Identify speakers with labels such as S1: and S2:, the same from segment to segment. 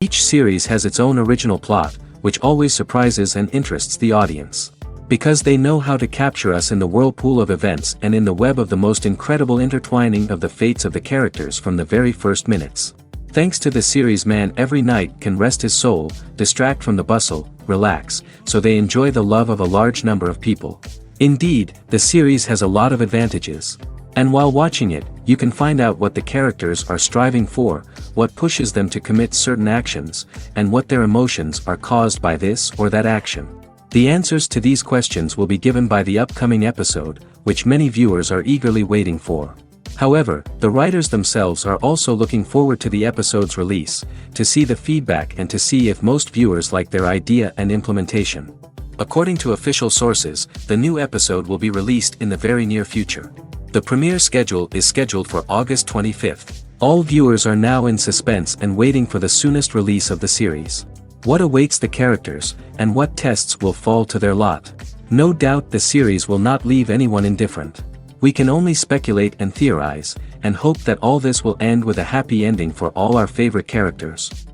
S1: Each series has its own original plot, which always surprises and interests the audience. Because they know how to capture us in the whirlpool of events and in the web of the most incredible intertwining of the fates of the characters from the very first minutes. Thanks to the series, man every night can rest his soul, distract from the bustle, relax, so they enjoy the love of a large number of people. Indeed, the series has a lot of advantages. And while watching it, you can find out what the characters are striving for, what pushes them to commit certain actions, and what their emotions are caused by this or that action. The answers to these questions will be given by the upcoming episode, which many viewers are eagerly waiting for. However, the writers themselves are also looking forward to the episode's release, to see the feedback and to see if most viewers like their idea and implementation. According to official sources, the new episode will be released in the very near future. The premiere schedule is scheduled for August 25th. All viewers are now in suspense and waiting for the soonest release of the series. What awaits the characters, and what tests will fall to their lot? No doubt the series will not leave anyone indifferent. We can only speculate and theorize, and hope that all this will end with a happy ending for all our favorite characters.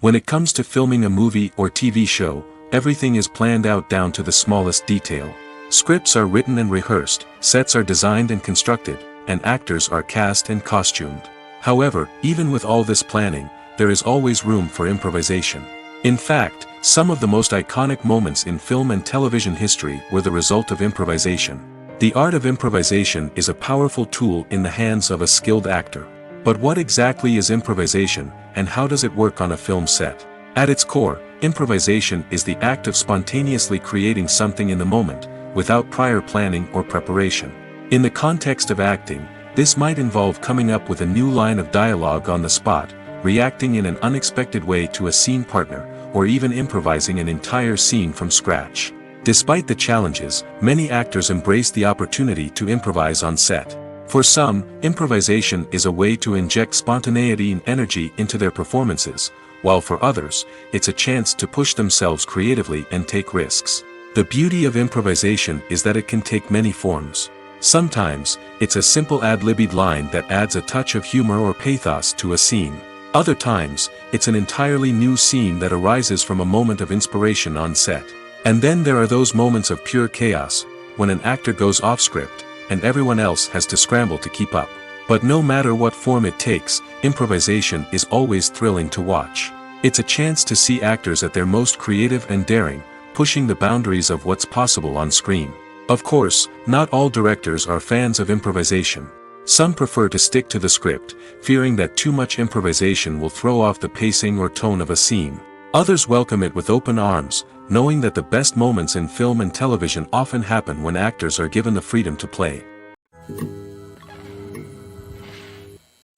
S1: When it comes to filming a movie or TV show, everything is planned out down to the smallest detail. Scripts are written and rehearsed, sets are designed and constructed, and actors are cast and costumed. However, even with all this planning, there is always room for improvisation. In fact, some of the most iconic moments in film and television history were the result of improvisation. The art of improvisation is a powerful tool in the hands of a skilled actor. But what exactly is improvisation, and how does it work on a film set? At its core, improvisation is the act of spontaneously creating something in the moment, without prior planning or preparation. In the context of acting, this might involve coming up with a new line of dialogue on the spot, reacting in an unexpected way to a scene partner, or even improvising an entire scene from scratch. Despite the challenges, many actors embrace the opportunity to improvise on set. For some, improvisation is a way to inject spontaneity and energy into their performances, while for others, it's a chance to push themselves creatively and take risks. The beauty of improvisation is that it can take many forms. Sometimes, it's a simple ad-libbed line that adds a touch of humor or pathos to a scene. Other times, it's an entirely new scene that arises from a moment of inspiration on set. And then there are those moments of pure chaos, when an actor goes off script, and everyone else has to scramble to keep up. But no matter what form it takes, improvisation is always thrilling to watch. It's a chance to see actors at their most creative and daring, pushing the boundaries of what's possible on screen. Of course, not all directors are fans of improvisation. Some prefer to stick to the script, fearing that too much improvisation will throw off the pacing or tone of a scene. Others welcome it with open arms, knowing that the best moments in film and television often happen when actors are given the freedom to play.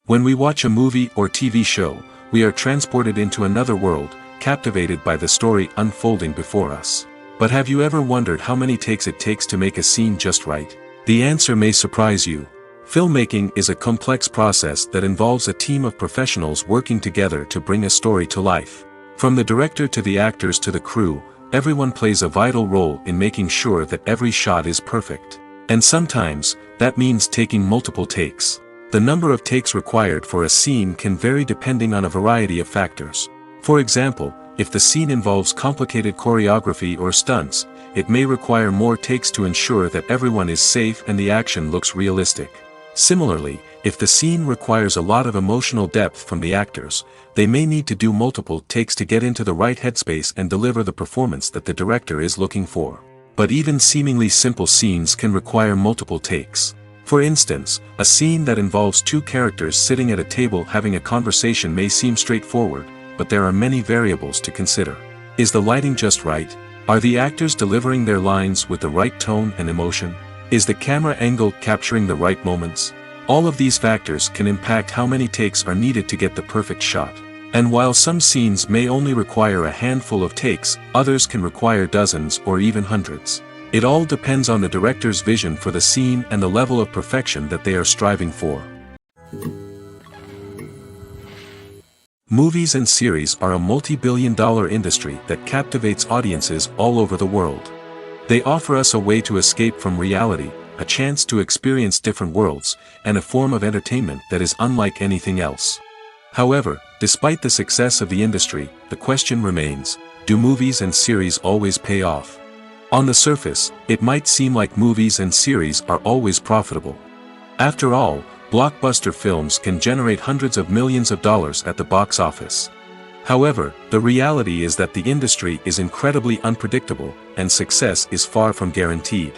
S1: When we watch a movie or TV show, we are transported into another world, captivated by the story unfolding before us. But have you ever wondered how many takes it takes to make a scene just right? The answer may surprise you. Filmmaking is a complex process that involves a team of professionals working together to bring a story to life. From the director to the actors to the crew, everyone plays a vital role in making sure that every shot is perfect. And sometimes, that means taking multiple takes. The number of takes required for a scene can vary depending on a variety of factors. For example, if the scene involves complicated choreography or stunts, it may require more takes to ensure that everyone is safe and the action looks realistic. Similarly, if the scene requires a lot of emotional depth from the actors, they may need to do multiple takes to get into the right headspace and deliver the performance that the director is looking for. But even seemingly simple scenes can require multiple takes. For instance, a scene that involves two characters sitting at a table having a conversation may seem straightforward, but there are many variables to consider. Is the lighting just right? Are the actors delivering their lines with the right tone and emotion? Is the camera angle capturing the right moments? All of these factors can impact how many takes are needed to get the perfect shot. And while some scenes may only require a handful of takes, others can require dozens or even hundreds. It all depends on the director's vision for the scene and the level of perfection that they are striving for. Movies and series are a multi-billion-dollar industry that captivates audiences all over the world. They offer us a way to escape from reality, a chance to experience different worlds, and a form of entertainment that is unlike anything else. However, despite the success of the industry, the question remains, do movies and series always pay off? On the surface, it might seem like movies and series are always profitable. After all, blockbuster films can generate hundreds of millions of dollars at the box office. However, the reality is that the industry is incredibly unpredictable, and success is far from guaranteed.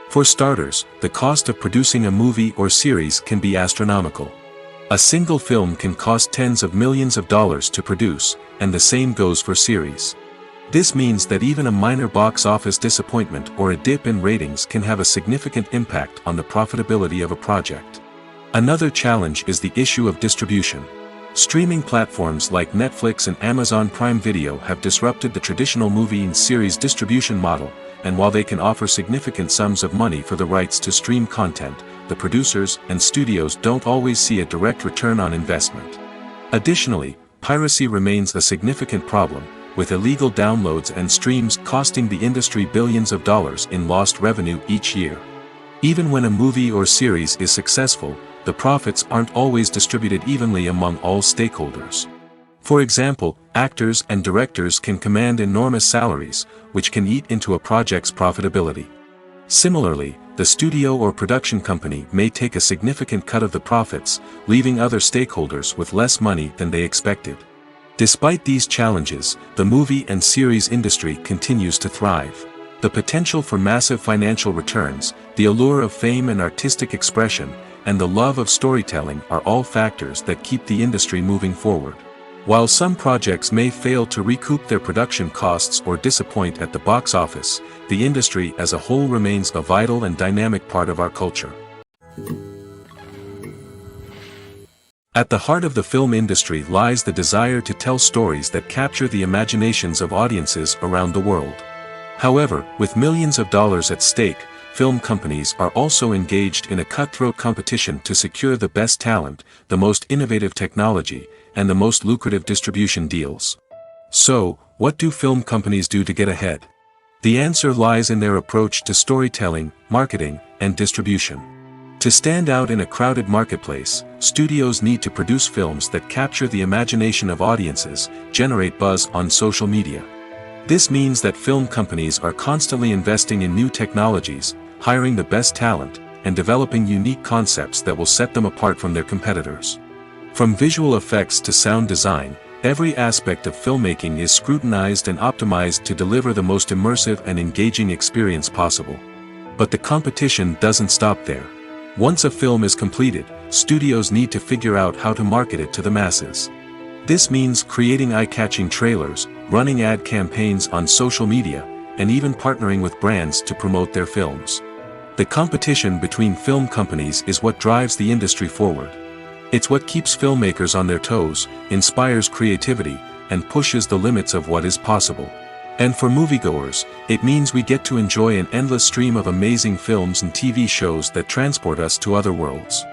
S1: For starters, the cost of producing a movie or series can be astronomical. A single film can cost tens of millions of dollars to produce, and the same goes for series. This means that even a minor box office disappointment or a dip in ratings can have a significant impact on the profitability of a project. Another challenge is the issue of distribution. Streaming platforms like Netflix and Amazon Prime Video have disrupted the traditional movie and series distribution model, and while they can offer significant sums of money for the rights to stream content, the producers and studios don't always see a direct return on investment. Additionally, piracy remains a significant problem, with illegal downloads and streams costing the industry billions of dollars in lost revenue each year. Even when a movie or series is successful, the profits aren't always distributed evenly among all stakeholders. For example, actors and directors can command enormous salaries, which can eat into a project's profitability. Similarly, the studio or production company may take a significant cut of the profits, leaving other stakeholders with less money than they expected. Despite these challenges, the movie and series industry continues to thrive. The potential for massive financial returns, the allure of fame and artistic expression, and the love of storytelling are all factors that keep the industry moving forward. While some projects may fail to recoup their production costs or disappoint at the box office, the industry as a whole remains a vital and dynamic part of our culture. At the heart of the film industry lies the desire to tell stories that capture the imaginations of audiences around the world. However, with millions of dollars at stake, film companies are also engaged in a cutthroat competition to secure the best talent, the most innovative technology, and the most lucrative distribution deals. So, what do film companies do to get ahead? The answer lies in their approach to storytelling, marketing, and distribution. To stand out in a crowded marketplace, studios need to produce films that capture the imagination of audiences, generate buzz on social media. This means that film companies are constantly investing in new technologies, hiring the best talent, and developing unique concepts that will set them apart from their competitors. From visual effects to sound design, every aspect of filmmaking is scrutinized and optimized to deliver the most immersive and engaging experience possible. But the competition doesn't stop there. Once a film is completed, studios need to figure out how to market it to the masses. This means creating eye-catching trailers, running ad campaigns on social media, and even partnering with brands to promote their films. The competition between film companies is what drives the industry forward. It's what keeps filmmakers on their toes, inspires creativity, and pushes the limits of what is possible. And for moviegoers, it means we get to enjoy an endless stream of amazing films and TV shows that transport us to other worlds.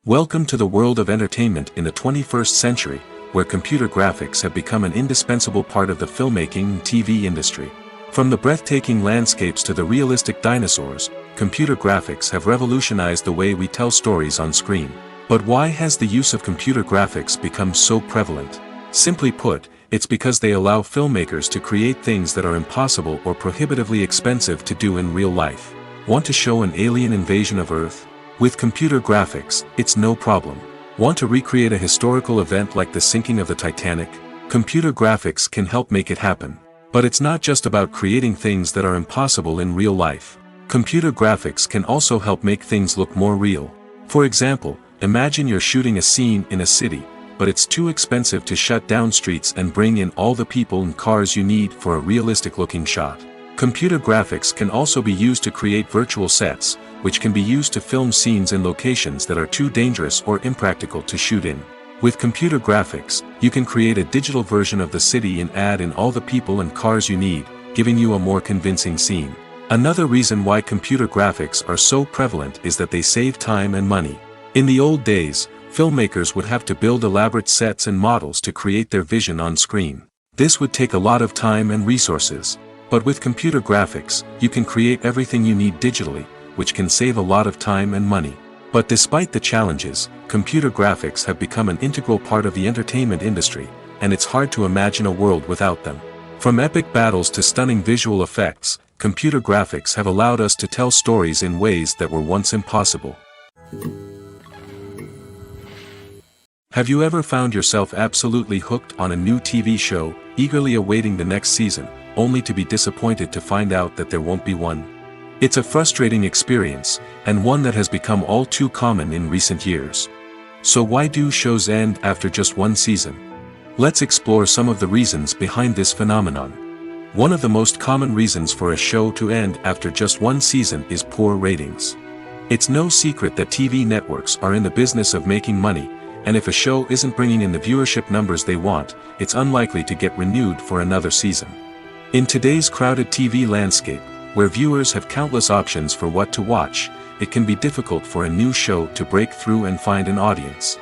S1: Welcome to the world of entertainment in the 21st century, where computer graphics have become an indispensable part of the filmmaking and TV industry. From the breathtaking landscapes to the realistic dinosaurs, computer graphics have revolutionized the way we tell stories on screen. But why has the use of computer graphics become so prevalent? Simply put, it's because they allow filmmakers to create things that are impossible or prohibitively expensive to do in real life. Want to show an alien invasion of Earth? With computer graphics, it's no problem. Want to recreate a historical event like the sinking of the Titanic? Computer graphics can help make it happen. But it's not just about creating things that are impossible in real life. Computer graphics can also help make things look more real. For example, imagine you're shooting a scene in a city, but it's too expensive to shut down streets and bring in all the people and cars you need for a realistic-looking shot. Computer graphics can also be used to create virtual sets, which can be used to film scenes in locations that are too dangerous or impractical to shoot in. With computer graphics, you can create a digital version of the city and add in all the people and cars you need, giving you a more convincing scene. Another reason why computer graphics are so prevalent is that they save time and money. In the old days, filmmakers would have to build elaborate sets and models to create their vision on screen. This would take a lot of time and resources. But with computer graphics, you can create everything you need digitally, which can save a lot of time and money. But despite the challenges, computer graphics have become an integral part of the entertainment industry, and it's hard to imagine a world without them. From epic battles to stunning visual effects, computer graphics have allowed us to tell stories in ways that were once impossible. Have you ever found yourself absolutely hooked on a new TV show, eagerly awaiting the next season, only to be disappointed to find out that there won't be one? It's a frustrating experience, and one that has become all too common in recent years. So why do shows end after just one season? Let's explore some of the reasons behind this phenomenon. One of the most common reasons for a show to end after just one season is poor ratings. It's no secret that TV networks are in the business of making money, and if a show isn't bringing in the viewership numbers they want, it's unlikely to get renewed for another season. In today's crowded TV landscape, where viewers have countless options for what to watch, it can be difficult for a new show to break through and find an audience.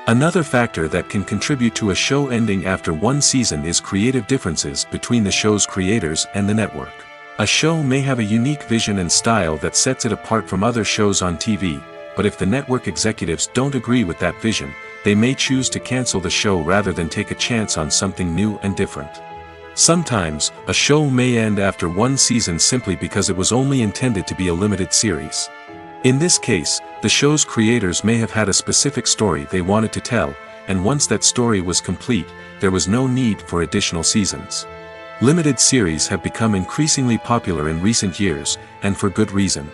S1: Another factor that can contribute to a show ending after one season is creative differences between the show's creators and the network. A show may have a unique vision and style that sets it apart from other shows on TV, but if the network executives don't agree with that vision, they may choose to cancel the show rather than take a chance on something new and different. Sometimes, a show may end after one season simply because it was only intended to be a limited series. In this case, the show's creators may have had a specific story they wanted to tell, and once that story was complete, there was no need for additional seasons. Limited series have become increasingly popular in recent years, and for good reason.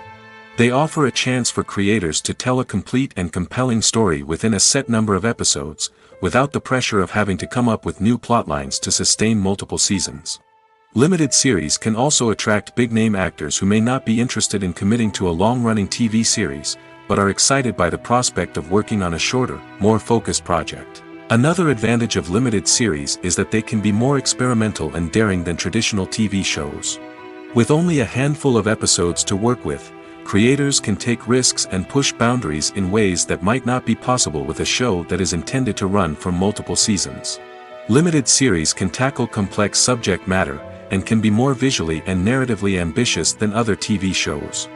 S1: They offer a chance for creators to tell a complete and compelling story within a set number of episodes, without the pressure of having to come up with new plotlines to sustain multiple seasons. Limited series can also attract big-name actors who may not be interested in committing to a long-running TV series, but are excited by the prospect of working on a shorter, more focused project. Another advantage of limited series is that they can be more experimental and daring than traditional TV shows. With only a handful of episodes to work with, creators can take risks and push boundaries in ways that might not be possible with a show that is intended to run for multiple seasons. Limited series can tackle complex subject matter, and can be more visually and narratively ambitious than other TV shows.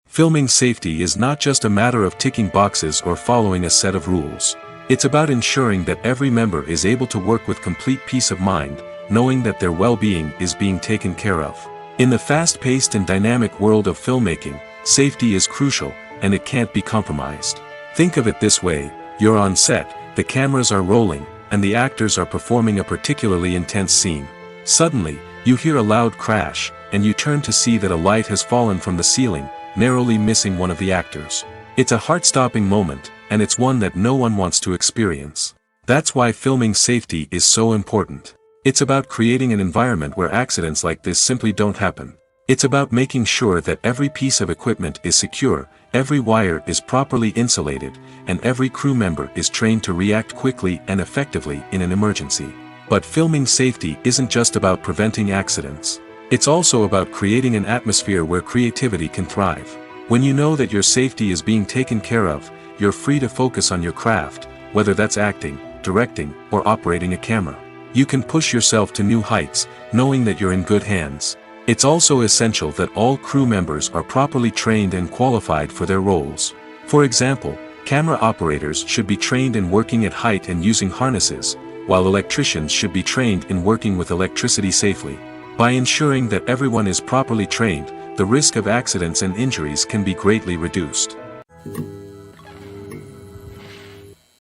S1: Filming safety is not just a matter of ticking boxes or following a set of rules. It's about ensuring that every member is able to work with complete peace of mind, knowing that their well-being is being taken care of. In the fast-paced and dynamic world of filmmaking, safety is crucial, and it can't be compromised. Think of it this way: you're on set, the cameras are rolling, and the actors are performing a particularly intense scene. Suddenly, you hear a loud crash, and you turn to see that a light has fallen from the ceiling, narrowly missing one of the actors. It's a heart-stopping moment, and it's one that no one wants to experience. That's why filming safety is so important. It's about creating an environment where accidents like this simply don't happen. It's about making sure that every piece of equipment is secure, every wire is properly insulated, and every crew member is trained to react quickly and effectively in an emergency. But filming safety isn't just about preventing accidents. It's also about creating an atmosphere where creativity can thrive. When you know that your safety is being taken care of, you're free to focus on your craft, whether that's acting, directing, or operating a camera. You can push yourself to new heights, knowing that you're in good hands. It's also essential that all crew members are properly trained and qualified for their roles. For example, camera operators should be trained in working at height and using harnesses, while electricians should be trained in working with electricity safely. By ensuring that everyone is properly trained, the risk of accidents and injuries can be greatly reduced.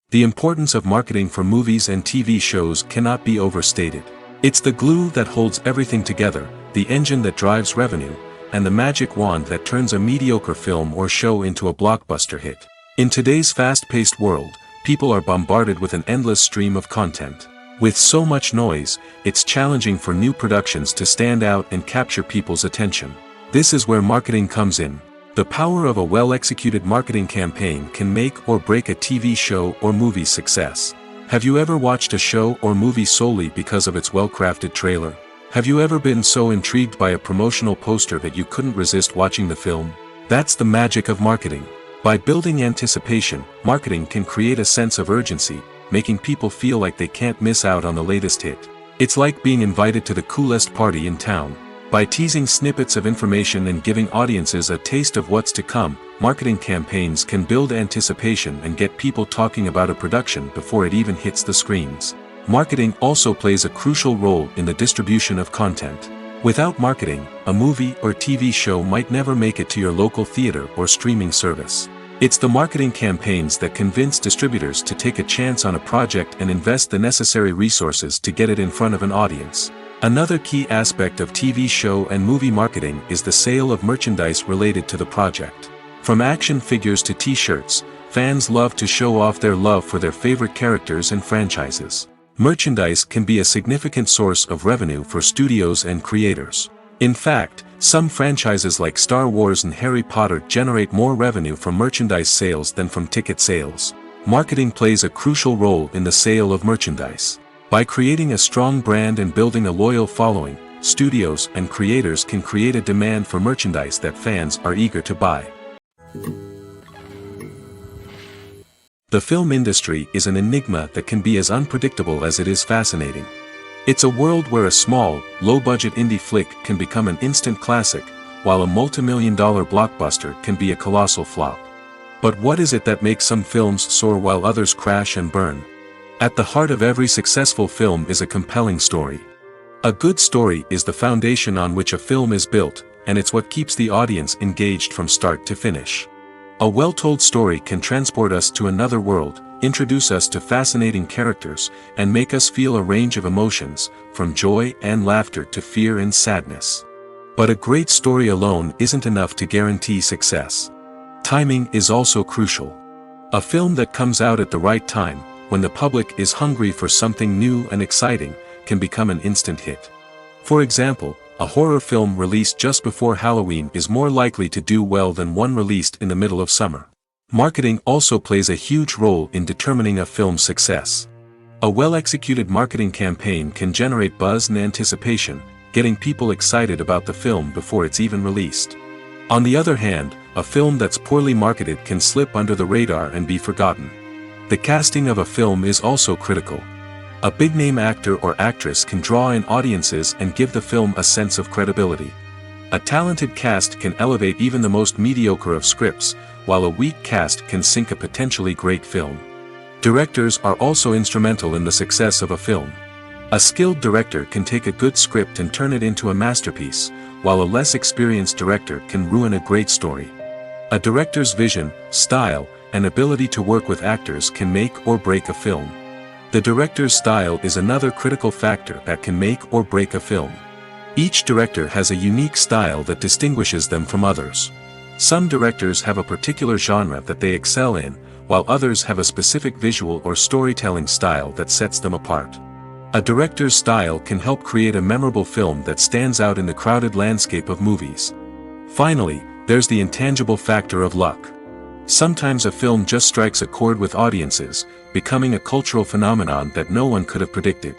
S1: The importance of marketing for movies and TV shows cannot be overstated. It's the glue that holds everything together, the engine that drives revenue, and the magic wand that turns a mediocre film or show into a blockbuster hit. In today's fast-paced world, people are bombarded with an endless stream of content. With so much noise, it's challenging for new productions to stand out and capture people's attention. This is where marketing comes in. The power of a well-executed marketing campaign can make or break a TV show or movie's success. Have you ever watched a show or movie solely because of its well-crafted trailer? Have you ever been so intrigued by a promotional poster that you couldn't resist watching the film? That's the magic of marketing. By building anticipation, marketing can create a sense of urgency, making people feel like they can't miss out on the latest hit. It's like being invited to the coolest party in town. By teasing snippets of information and giving audiences a taste of what's to come, marketing campaigns can build anticipation and get people talking about a production before it even hits the screens. Marketing also plays a crucial role in the distribution of content. Without marketing, a movie or TV show might never make it to your local theater or streaming service. It's the marketing campaigns that convince distributors to take a chance on a project and invest the necessary resources to get it in front of an audience. Another key aspect of TV show and movie marketing is the sale of merchandise related to the project. From action figures to t-shirts, fans love to show off their love for their favorite characters and franchises. Merchandise can be a significant source of revenue for studios and creators. In fact, some franchises like Star Wars and Harry Potter generate more revenue from merchandise sales than from ticket sales. Marketing plays a crucial role in the sale of merchandise. By creating a strong brand and building a loyal following, studios and creators can create a demand for merchandise that fans are eager to buy. The film industry is an enigma that can be as unpredictable as it is fascinating. It's a world where a small, low-budget indie flick can become an instant classic, while a multi-million-dollar blockbuster can be a colossal flop. But what is it that makes some films soar while others crash and burn? At the heart of every successful film is a compelling story. A good story is the foundation on which a film is built, and it's what keeps the audience engaged from start to finish. A well-told story can transport us to another world, introduce us to fascinating characters, and make us feel a range of emotions, from joy and laughter to fear and sadness. But a great story alone isn't enough to guarantee success. Timing is also crucial. A film that comes out at the right time, when the public is hungry for something new and exciting, can become an instant hit. For example, a horror film released just before Halloween is more likely to do well than one released in the middle of summer. Marketing also plays a huge role in determining a film's success. A well-executed marketing campaign can generate buzz and anticipation, getting people excited about the film before it's even released. On the other hand, a film that's poorly marketed can slip under the radar and be forgotten. The casting of a film is also critical. A big-name actor or actress can draw in audiences and give the film a sense of credibility. A talented cast can elevate even the most mediocre of scripts, while a weak cast can sink a potentially great film. Directors are also instrumental in the success of a film. A skilled director can take a good script and turn it into a masterpiece, while a less experienced director can ruin a great story. A director's vision, style, and ability to work with actors can make or break a film. The director's style is another critical factor that can make or break a film. Each director has a unique style that distinguishes them from others. Some directors have a particular genre that they excel in, while others have a specific visual or storytelling style that sets them apart. A director's style can help create a memorable film that stands out in the crowded landscape of movies. Finally, there's the intangible factor of luck. Sometimes a film just strikes a chord with audiences, becoming a cultural phenomenon that no one could have predicted.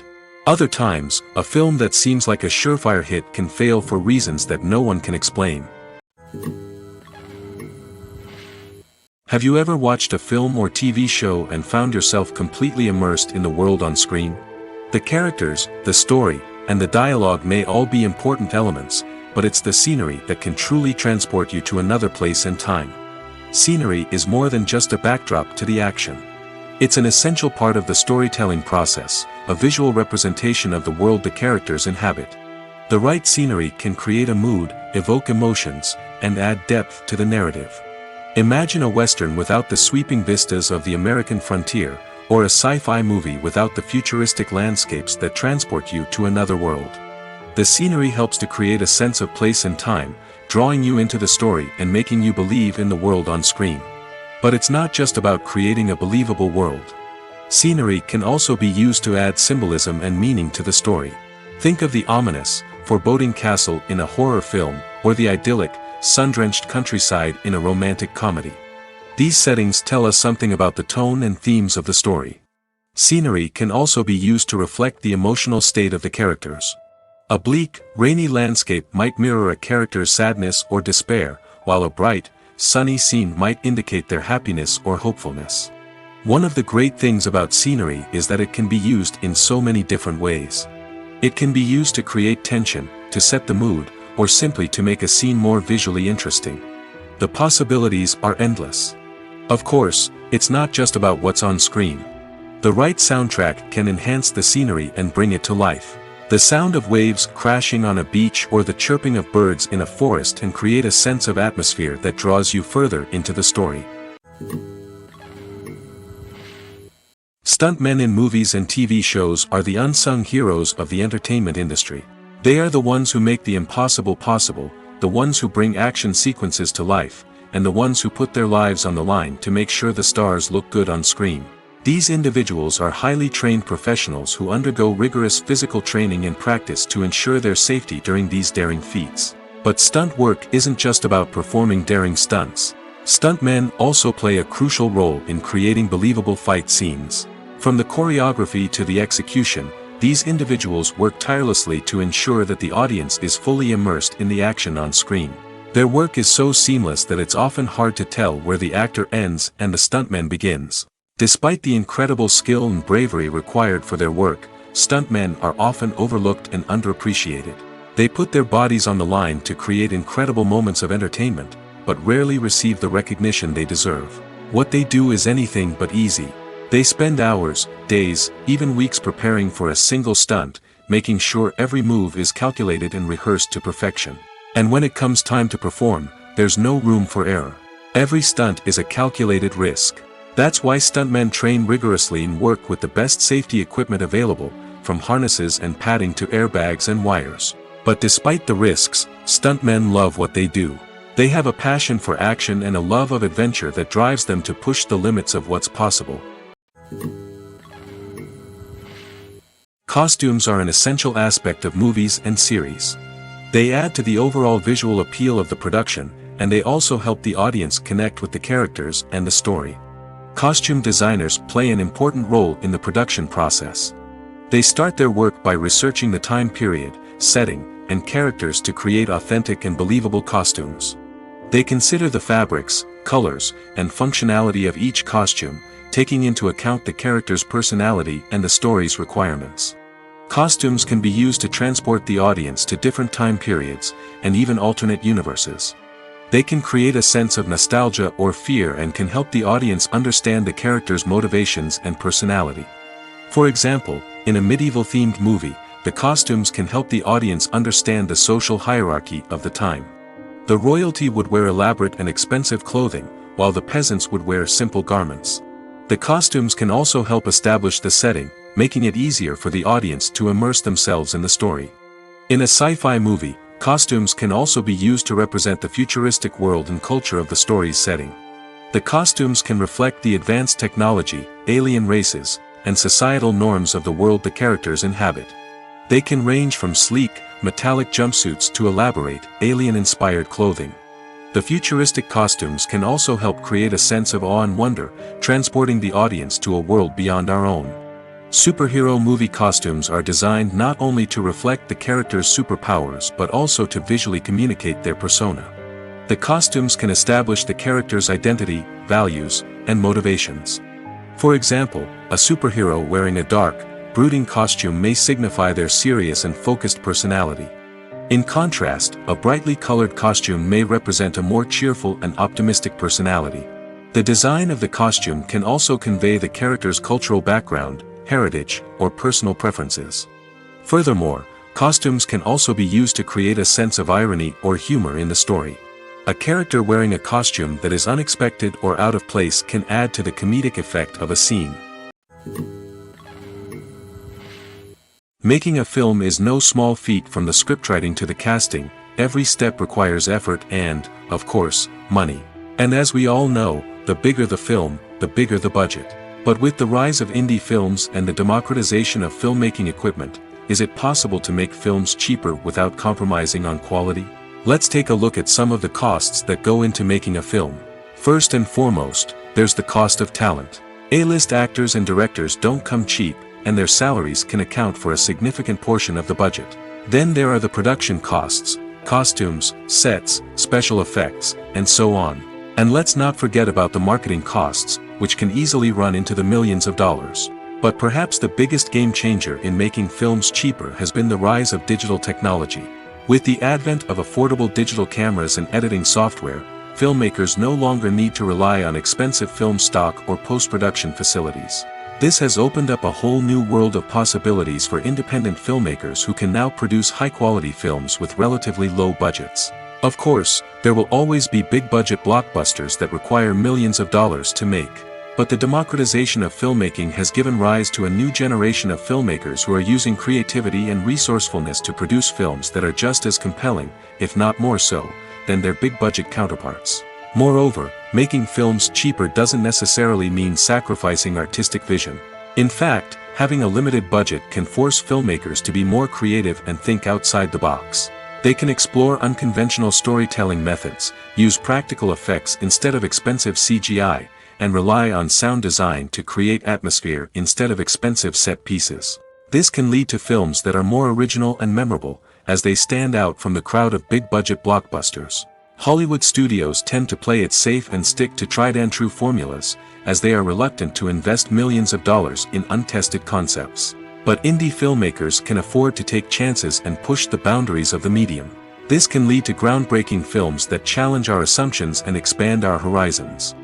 S1: Other times, a film that seems like a surefire hit can fail for reasons that no one can explain. Have you ever watched a film or TV show and found yourself completely immersed in the world on screen? The characters, the story, and the dialogue may all be important elements, but it's the scenery that can truly transport you to another place and time. Scenery is more than just a backdrop to the action. It's an essential part of the storytelling process, a visual representation of the world the characters inhabit. The right scenery can create a mood, evoke emotions, and add depth to the narrative. Imagine a Western without the sweeping vistas of the American frontier, or a sci-fi movie without the futuristic landscapes that transport you to another world. The scenery helps to create a sense of place and time, drawing you into the story and making you believe in the world on screen. But it's not just about creating a believable world. Scenery can also be used to add symbolism and meaning to the story. Think of the ominous, foreboding castle in a horror film, or the idyllic, sun-drenched countryside in a romantic comedy. These settings tell us something about the tone and themes of the story. Scenery can also be used to reflect the emotional state of the characters. A bleak, rainy landscape might mirror a character's sadness or despair, while a bright, sunny scene might indicate their happiness or hopefulness. One of the great things about scenery is that it can be used in so many different ways. It can be used to create tension, to set the mood, or simply to make a scene more visually interesting. The possibilities are endless. Of course, it's not just about what's on screen. The right soundtrack can enhance the scenery and bring it to life. The sound of waves crashing on a beach or the chirping of birds in a forest can create a sense of atmosphere that draws you further into the story. Stuntmen in movies and TV shows are the unsung heroes of the entertainment industry. They are the ones who make the impossible possible, the ones who bring action sequences to life, and the ones who put their lives on the line to make sure the stars look good on screen. These individuals are highly trained professionals who undergo rigorous physical training and practice to ensure their safety during these daring feats. But stunt work isn't just about performing daring stunts. Stuntmen also play a crucial role in creating believable fight scenes. From the choreography to the execution, these individuals work tirelessly to ensure that the audience is fully immersed in the action on screen. Their work is so seamless that it's often hard to tell where the actor ends and the stuntman begins. Despite the incredible skill and bravery required for their work, stuntmen are often overlooked and underappreciated. They put their bodies on the line to create incredible moments of entertainment, but rarely receive the recognition they deserve. What they do is anything but easy. They spend hours, days, even weeks preparing for a single stunt, making sure every move is calculated and rehearsed to perfection. And when it comes time to perform, there's no room for error. Every stunt is a calculated risk. That's why stuntmen train rigorously and work with the best safety equipment available, from harnesses and padding to airbags and wires. But despite the risks, stuntmen love what they do. They have a passion for action and a love of adventure that drives them to push the limits of what's possible. Costumes are an essential aspect of movies and series. They add to the overall visual appeal of the production, and they also help the audience connect with the characters and the story. Costume designers play an important role in the production process. They start their work by researching the time period, setting, and characters to create authentic and believable costumes. They consider the fabrics, colors, and functionality of each costume, taking into account the character's personality and the story's requirements. Costumes can be used to transport the audience to different time periods, and even alternate universes. They can create a sense of nostalgia or fear and can help the audience understand the character's motivations and personality. For example, in a medieval-themed movie, the costumes can help the audience understand the social hierarchy of the time. The royalty would wear elaborate and expensive clothing, while the peasants would wear simple garments. The costumes can also help establish the setting, making it easier for the audience to immerse themselves in the story. In a sci-fi movie, costumes can also be used to represent the futuristic world and culture of the story's setting. The costumes can reflect the advanced technology, alien races, and societal norms of the world the characters inhabit. They can range from sleek, metallic jumpsuits to elaborate, alien-inspired clothing. The futuristic costumes can also help create a sense of awe and wonder, transporting the audience to a world beyond our own. Superhero movie costumes are designed not only to reflect the character's superpowers but also to visually communicate their persona. The costumes can establish the character's identity, values, and motivations. For example, a superhero wearing a dark, brooding costume may signify their serious and focused personality. In contrast, a brightly colored costume may represent a more cheerful and optimistic personality. The design of the costume can also convey the character's cultural background, heritage, or personal preferences. Furthermore, Costumes can also be used to create a sense of irony or humor in the story. A character wearing a costume that is unexpected or out of place can add to the comedic effect of a scene. Making a film is no small feat. From the scriptwriting to the casting, every step requires effort and, of course, money. And as we all know, the bigger the film, the bigger the budget. But with the rise of indie films and the democratization of filmmaking equipment, is it possible to make films cheaper without compromising on quality? Let's take a look at some of the costs that go into making a film. First and foremost, there's the cost of talent. A-list actors and directors don't come cheap, and their salaries can account for a significant portion of the budget. Then there are the production costs, costumes, sets, special effects, and so on. And let's not forget about the marketing costs, which can easily run into the millions of dollars. But perhaps the biggest game changer in making films cheaper has been the rise of digital technology. With the advent of affordable digital cameras and editing software, filmmakers no longer need to rely on expensive film stock or post-production facilities. This has opened up a whole new world of possibilities for independent filmmakers who can now produce high-quality films with relatively low budgets. Of course, there will always be big-budget blockbusters that require millions of dollars to make. But the democratization of filmmaking has given rise to a new generation of filmmakers who are using creativity and resourcefulness to produce films that are just as compelling, if not more so, than their big-budget counterparts. Moreover, making films cheaper doesn't necessarily mean sacrificing artistic vision. In fact, having a limited budget can force filmmakers to be more creative and think outside the box. They can explore unconventional storytelling methods, use practical effects instead of expensive CGI, and rely on sound design to create atmosphere instead of expensive set pieces. This can lead to films that are more original and memorable, as they stand out from the crowd of big-budget blockbusters. Hollywood studios tend to play it safe and stick to tried-and-true formulas, as they are reluctant to invest millions of dollars in untested concepts. But indie filmmakers can afford to take chances and push the boundaries of the medium. This can lead to groundbreaking films that challenge our assumptions and expand our horizons.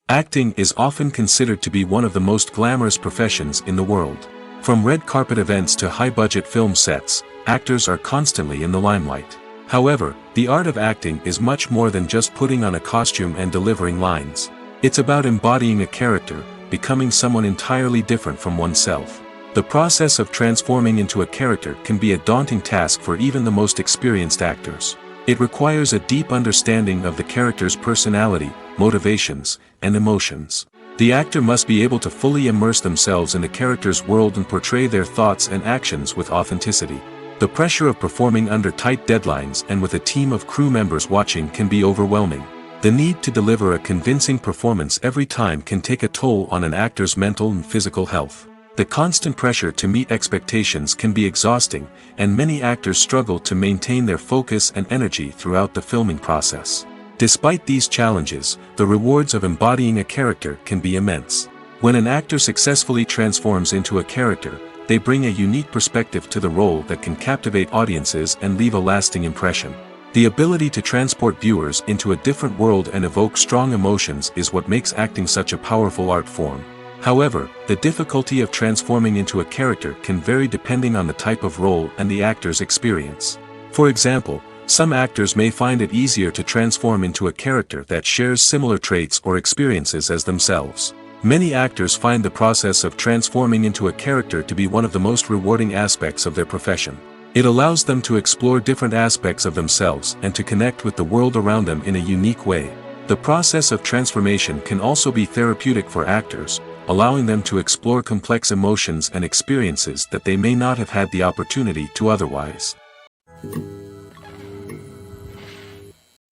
S1: Acting is often considered to be one of the most glamorous professions in the world. From red carpet events to high-budget film sets, actors are constantly in the limelight. However, the art of acting is much more than just putting on a costume and delivering lines. It's about embodying a character, becoming someone entirely different from oneself. The process of transforming into a character can be a daunting task for even the most experienced actors. It requires a deep understanding of the character's personality, motivations, and emotions. The actor must be able to fully immerse themselves in the character's world and portray their thoughts and actions with authenticity. The pressure of performing under tight deadlines and with a team of crew members watching can be overwhelming. The need to deliver a convincing performance every time can take a toll on an actor's mental and physical health. The constant pressure to meet expectations can be exhausting, and many actors struggle to maintain their focus and energy throughout the filming process. Despite these challenges, the rewards of embodying a character can be immense. When an actor successfully transforms into a character, they bring a unique perspective to the role that can captivate audiences and leave a lasting impression. The ability to transport viewers into a different world and evoke strong emotions is what makes acting such a powerful art form. However, the difficulty of transforming into a character can vary depending on the type of role and the actor's experience. For example, some actors may find it easier to transform into a character that shares similar traits or experiences as themselves. Many actors find the process of transforming into a character to be one of the most rewarding aspects of their profession. It allows them to explore different aspects of themselves and to connect with the world around them in a unique way. The process of transformation can also be therapeutic for actors, allowing them to explore complex emotions and experiences that they may not have had the opportunity to otherwise.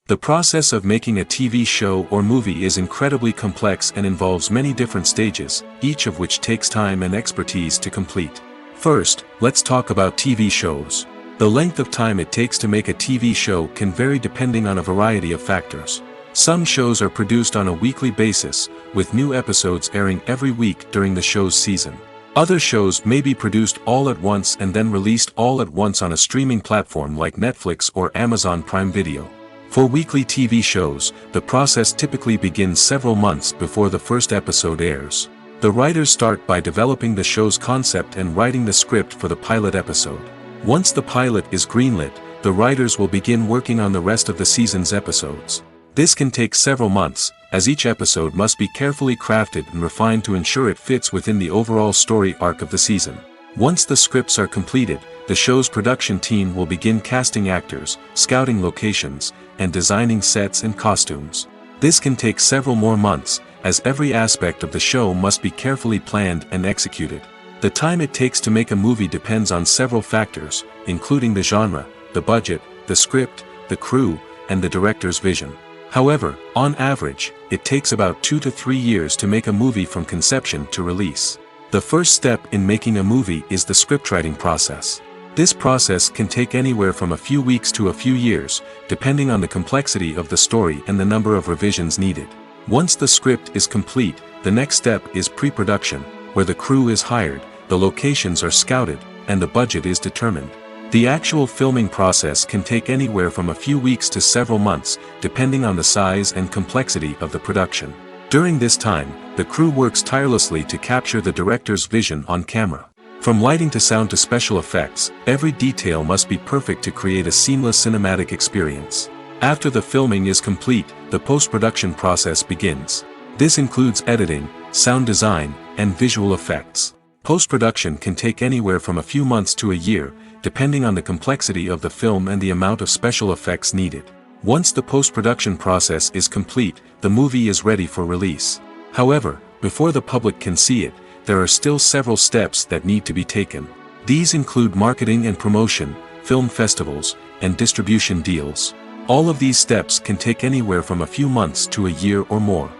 S1: The process of making a TV show or movie is incredibly complex and involves many different stages, each of which takes time and expertise to complete. First, let's talk about TV shows. The length of time it takes to make a TV show can vary depending on a variety of factors. Some shows are produced on a weekly basis, with new episodes airing every week during the show's season. Other shows may be produced all at once and then released all at once on a streaming platform like Netflix or Amazon Prime Video. For weekly TV shows, the process typically begins several months before the first episode airs. The writers start by developing the show's concept and writing the script for the pilot episode. Once the pilot is greenlit, the writers will begin working on the rest of the season's episodes. This can take several months, as each episode must be carefully crafted and refined to ensure it fits within the overall story arc of the season. Once the scripts are completed, the show's production team will begin casting actors, scouting locations, and designing sets and costumes. This can take several more months, as every aspect of the show must be carefully planned and executed. The time it takes to make a movie depends on several factors, including the genre, the budget, the script, the crew, and the director's vision. However, on average, it takes about 2 to 3 years to make a movie from conception to release. The first step in making a movie is the scriptwriting process. This process can take anywhere from a few weeks to a few years, depending on the complexity of the story and the number of revisions needed. Once the script is complete, the next step is pre-production, where the crew is hired, the locations are scouted, and the budget is determined. The actual filming process can take anywhere from a few weeks to several months, depending on the size and complexity of the production. During this time, the crew works tirelessly to capture the director's vision on camera. From lighting to sound to special effects, every detail must be perfect to create a seamless cinematic experience. After the filming is complete, the post-production process begins. This includes editing, sound design, and visual effects. Post-production can take anywhere from a few months to a year, depending on the complexity of the film and the amount of special effects needed. Once the post-production process is complete, the movie is ready for release. However, before the public can see it, there are still several steps that need to be taken. These include marketing and promotion, film festivals, and distribution deals. All of these steps can take anywhere from a few months to a year or more.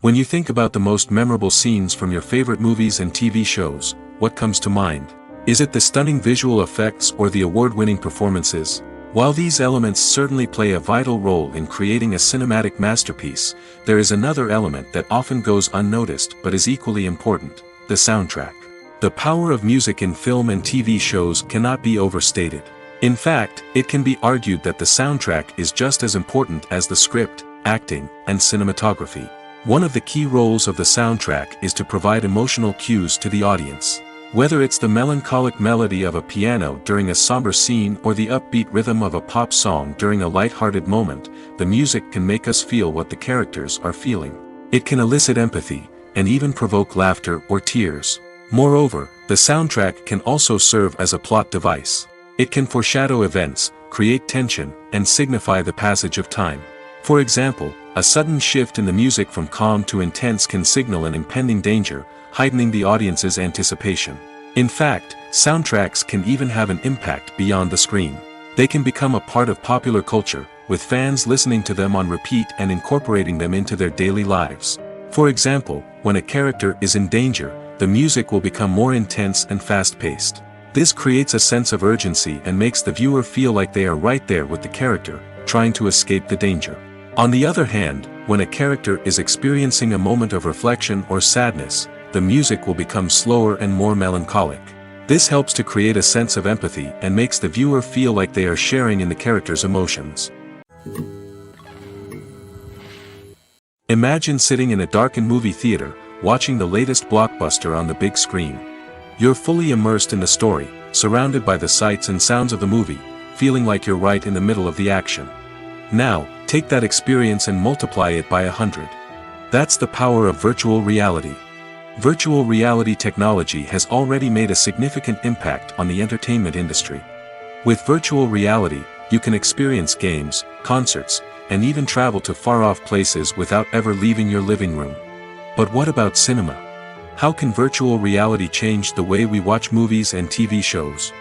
S1: When you think about the most memorable scenes from your favorite movies and TV shows, what comes to mind? Is it the stunning visual effects or the award-winning performances? While these elements certainly play a vital role in creating a cinematic masterpiece, there is another element that often goes unnoticed but is equally important: the soundtrack. The power of music in film and TV shows cannot be overstated. In fact, it can be argued that the soundtrack is just as important as the script, acting, and cinematography. One of the key roles of the soundtrack is to provide emotional cues to the audience. Whether it's the melancholic melody of a piano during a somber scene or the upbeat rhythm of a pop song during a light-hearted moment, the music can make us feel what the characters are feeling. It can elicit empathy, and even provoke laughter or tears. Moreover, the soundtrack can also serve as a plot device. It can foreshadow events, create tension, and signify the passage of time. For example, a sudden shift in the music from calm to intense can signal an impending danger, heightening the audience's anticipation. In fact, soundtracks can even have an impact beyond the screen. They can become a part of popular culture, with fans listening to them on repeat and incorporating them into their daily lives. For example, when a character is in danger, the music will become more intense and fast-paced. This creates a sense of urgency and makes the viewer feel like they are right there with the character, trying to escape the danger. On the other hand, when a character is experiencing a moment of reflection or sadness, the music will become slower and more melancholic. This helps to create a sense of empathy and makes the viewer feel like they are sharing in the character's emotions. Imagine sitting in a darkened movie theater, watching the latest blockbuster on the big screen. You're fully immersed in the story, surrounded by the sights and sounds of the movie, feeling like you're right in the middle of the action. Now, take that experience and multiply it by 100. That's the power of virtual reality. Virtual reality technology has already made a significant impact on the entertainment industry. With virtual reality, you can experience games, concerts, and even travel to far-off places without ever leaving your living room. But what about cinema? How can virtual reality change the way we watch movies and TV shows?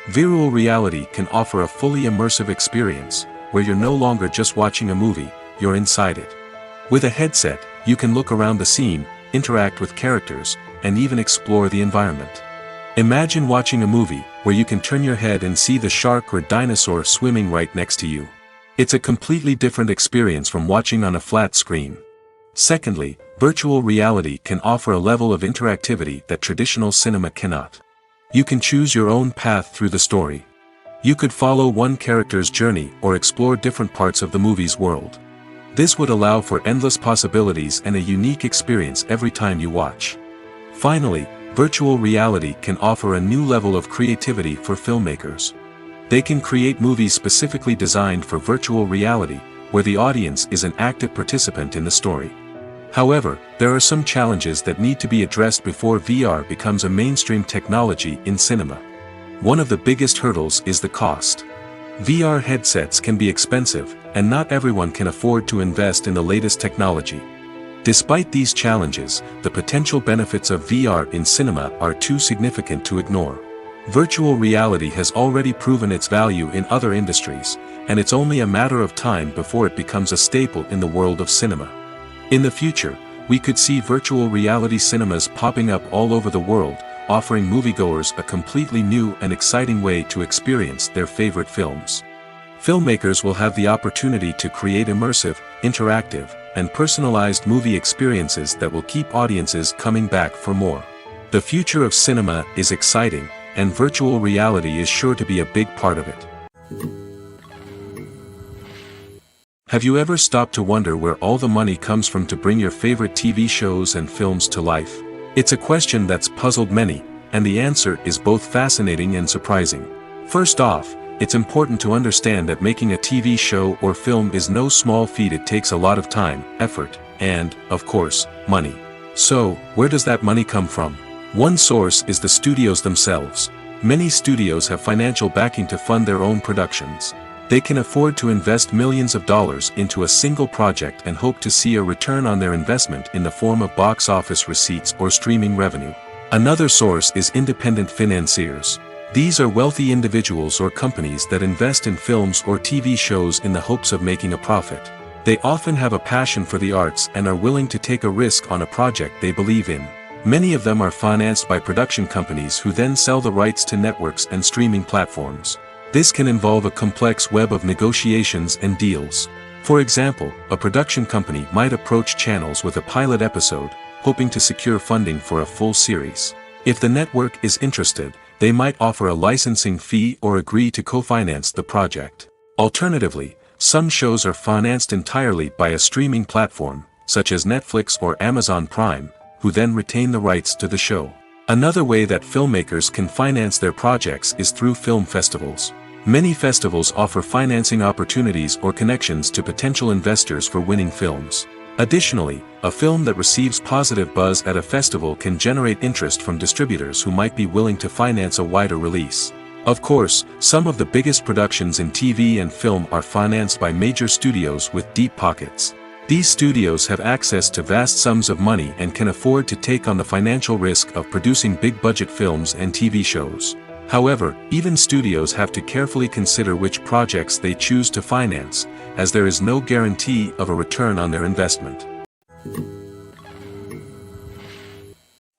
S1: Virtual reality can offer a fully immersive experience, where you're no longer just watching a movie, you're inside it. With a headset, you can look around the scene, interact with characters, and even explore the environment. Imagine watching a movie where you can turn your head and see the shark or dinosaur swimming right next to you. It's a completely different experience from watching on a flat screen. Secondly, virtual reality can offer a level of interactivity that traditional cinema cannot. You can choose your own path through the story. You could follow one character's journey or explore different parts of the movie's world. This would allow for endless possibilities and a unique experience every time you watch. Finally, virtual reality can offer a new level of creativity for filmmakers. They can create movies specifically designed for virtual reality, where the audience is an active participant in the story. However, there are some challenges that need to be addressed before VR becomes a mainstream technology in cinema. One of the biggest hurdles is the cost. VR headsets can be expensive, and not everyone can afford to invest in the latest technology. Despite these challenges, the potential benefits of VR in cinema are too significant to ignore. Virtual reality has already proven its value in other industries, and it's only a matter of time before it becomes a staple in the world of cinema. In the future, we could see virtual reality cinemas popping up all over the world, offering moviegoers a completely new and exciting way to experience their favorite films. Filmmakers will have the opportunity to create immersive, interactive, and personalized movie experiences that will keep audiences coming back for more. The future of cinema is exciting, and virtual reality is sure to be a big part of it. Have you ever stopped to wonder where all the money comes from to bring your favorite TV shows and films to life? It's a question that's puzzled many, and the answer is both fascinating and surprising. First off, it's important to understand that making a TV show or film is no small feat. It takes a lot of time, effort, and, of course, money. So, where does that money come from? One source is the studios themselves. Many studios have financial backing to fund their own productions. They can afford to invest millions of dollars into a single project and hope to see a return on their investment in the form of box office receipts or streaming revenue. Another source is independent financiers. These are wealthy individuals or companies that invest in films or TV shows in the hopes of making a profit. They often have a passion for the arts and are willing to take a risk on a project they believe in. Many of them are financed by production companies who then sell the rights to networks and streaming platforms. This can involve a complex web of negotiations and deals. For example, a production company might approach channels with a pilot episode, hoping to secure funding for a full series. If the network is interested, they might offer a licensing fee or agree to co-finance the project. Alternatively, some shows are financed entirely by a streaming platform, such as Netflix or Amazon Prime, who then retain the rights to the show. Another way that filmmakers can finance their projects is through film festivals. Many festivals offer financing opportunities or connections to potential investors for winning films. Additionally, a film that receives positive buzz at a festival can generate interest from distributors who might be willing to finance a wider release. Of course, some of the biggest productions in TV and film are financed by major studios with deep pockets. These studios have access to vast sums of money and can afford to take on the financial risk of producing big-budget films and TV shows. However, even studios have to carefully consider which projects they choose to finance, as there is no guarantee of a return on their investment.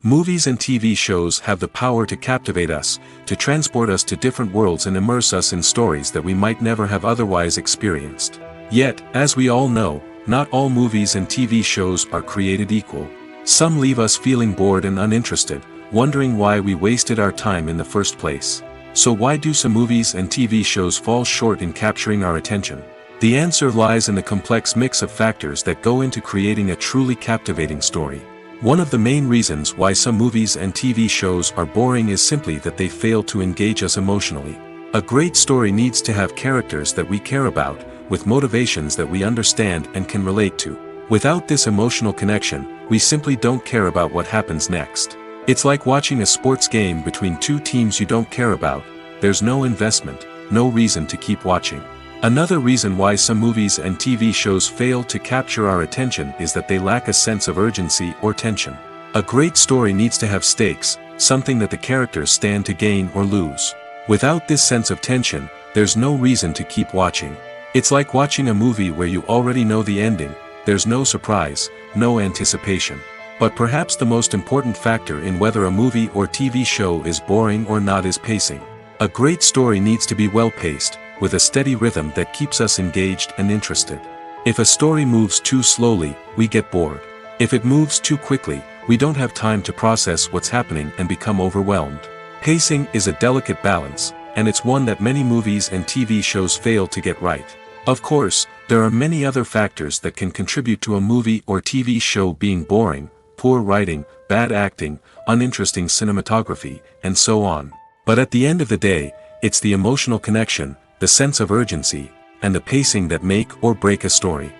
S1: Movies and TV shows have the power to captivate us, to transport us to different worlds and immerse us in stories that we might never have otherwise experienced. Yet, as we all know, not all movies and TV shows are created equal. Some leave us feeling bored and uninterested, wondering why we wasted our time in the first place. So why do some movies and TV shows fall short in capturing our attention? The answer lies in the complex mix of factors that go into creating a truly captivating story. One of the main reasons why some movies and TV shows are boring is simply that they fail to engage us emotionally. A great story needs to have characters that we care about, with motivations that we understand and can relate to. Without this emotional connection, we simply don't care about what happens next. It's like watching a sports game between two teams you don't care about. There's no investment, no reason to keep watching. Another reason why some movies and TV shows fail to capture our attention is that they lack a sense of urgency or tension. A great story needs to have stakes, something that the characters stand to gain or lose. Without this sense of tension, there's no reason to keep watching. It's like watching a movie where you already know the ending. There's no surprise, no anticipation. But perhaps the most important factor in whether a movie or TV show is boring or not is pacing. A great story needs to be well-paced, with a steady rhythm that keeps us engaged and interested. If a story moves too slowly, we get bored. If it moves too quickly, we don't have time to process what's happening and become overwhelmed. Pacing is a delicate balance, and it's one that many movies and TV shows fail to get right. Of course, There are many other factors that can contribute to a movie or TV show being boring: poor writing, bad acting, uninteresting cinematography, and so on. But at the end of the day, it's the emotional connection, the sense of urgency, and the pacing that make or break a story.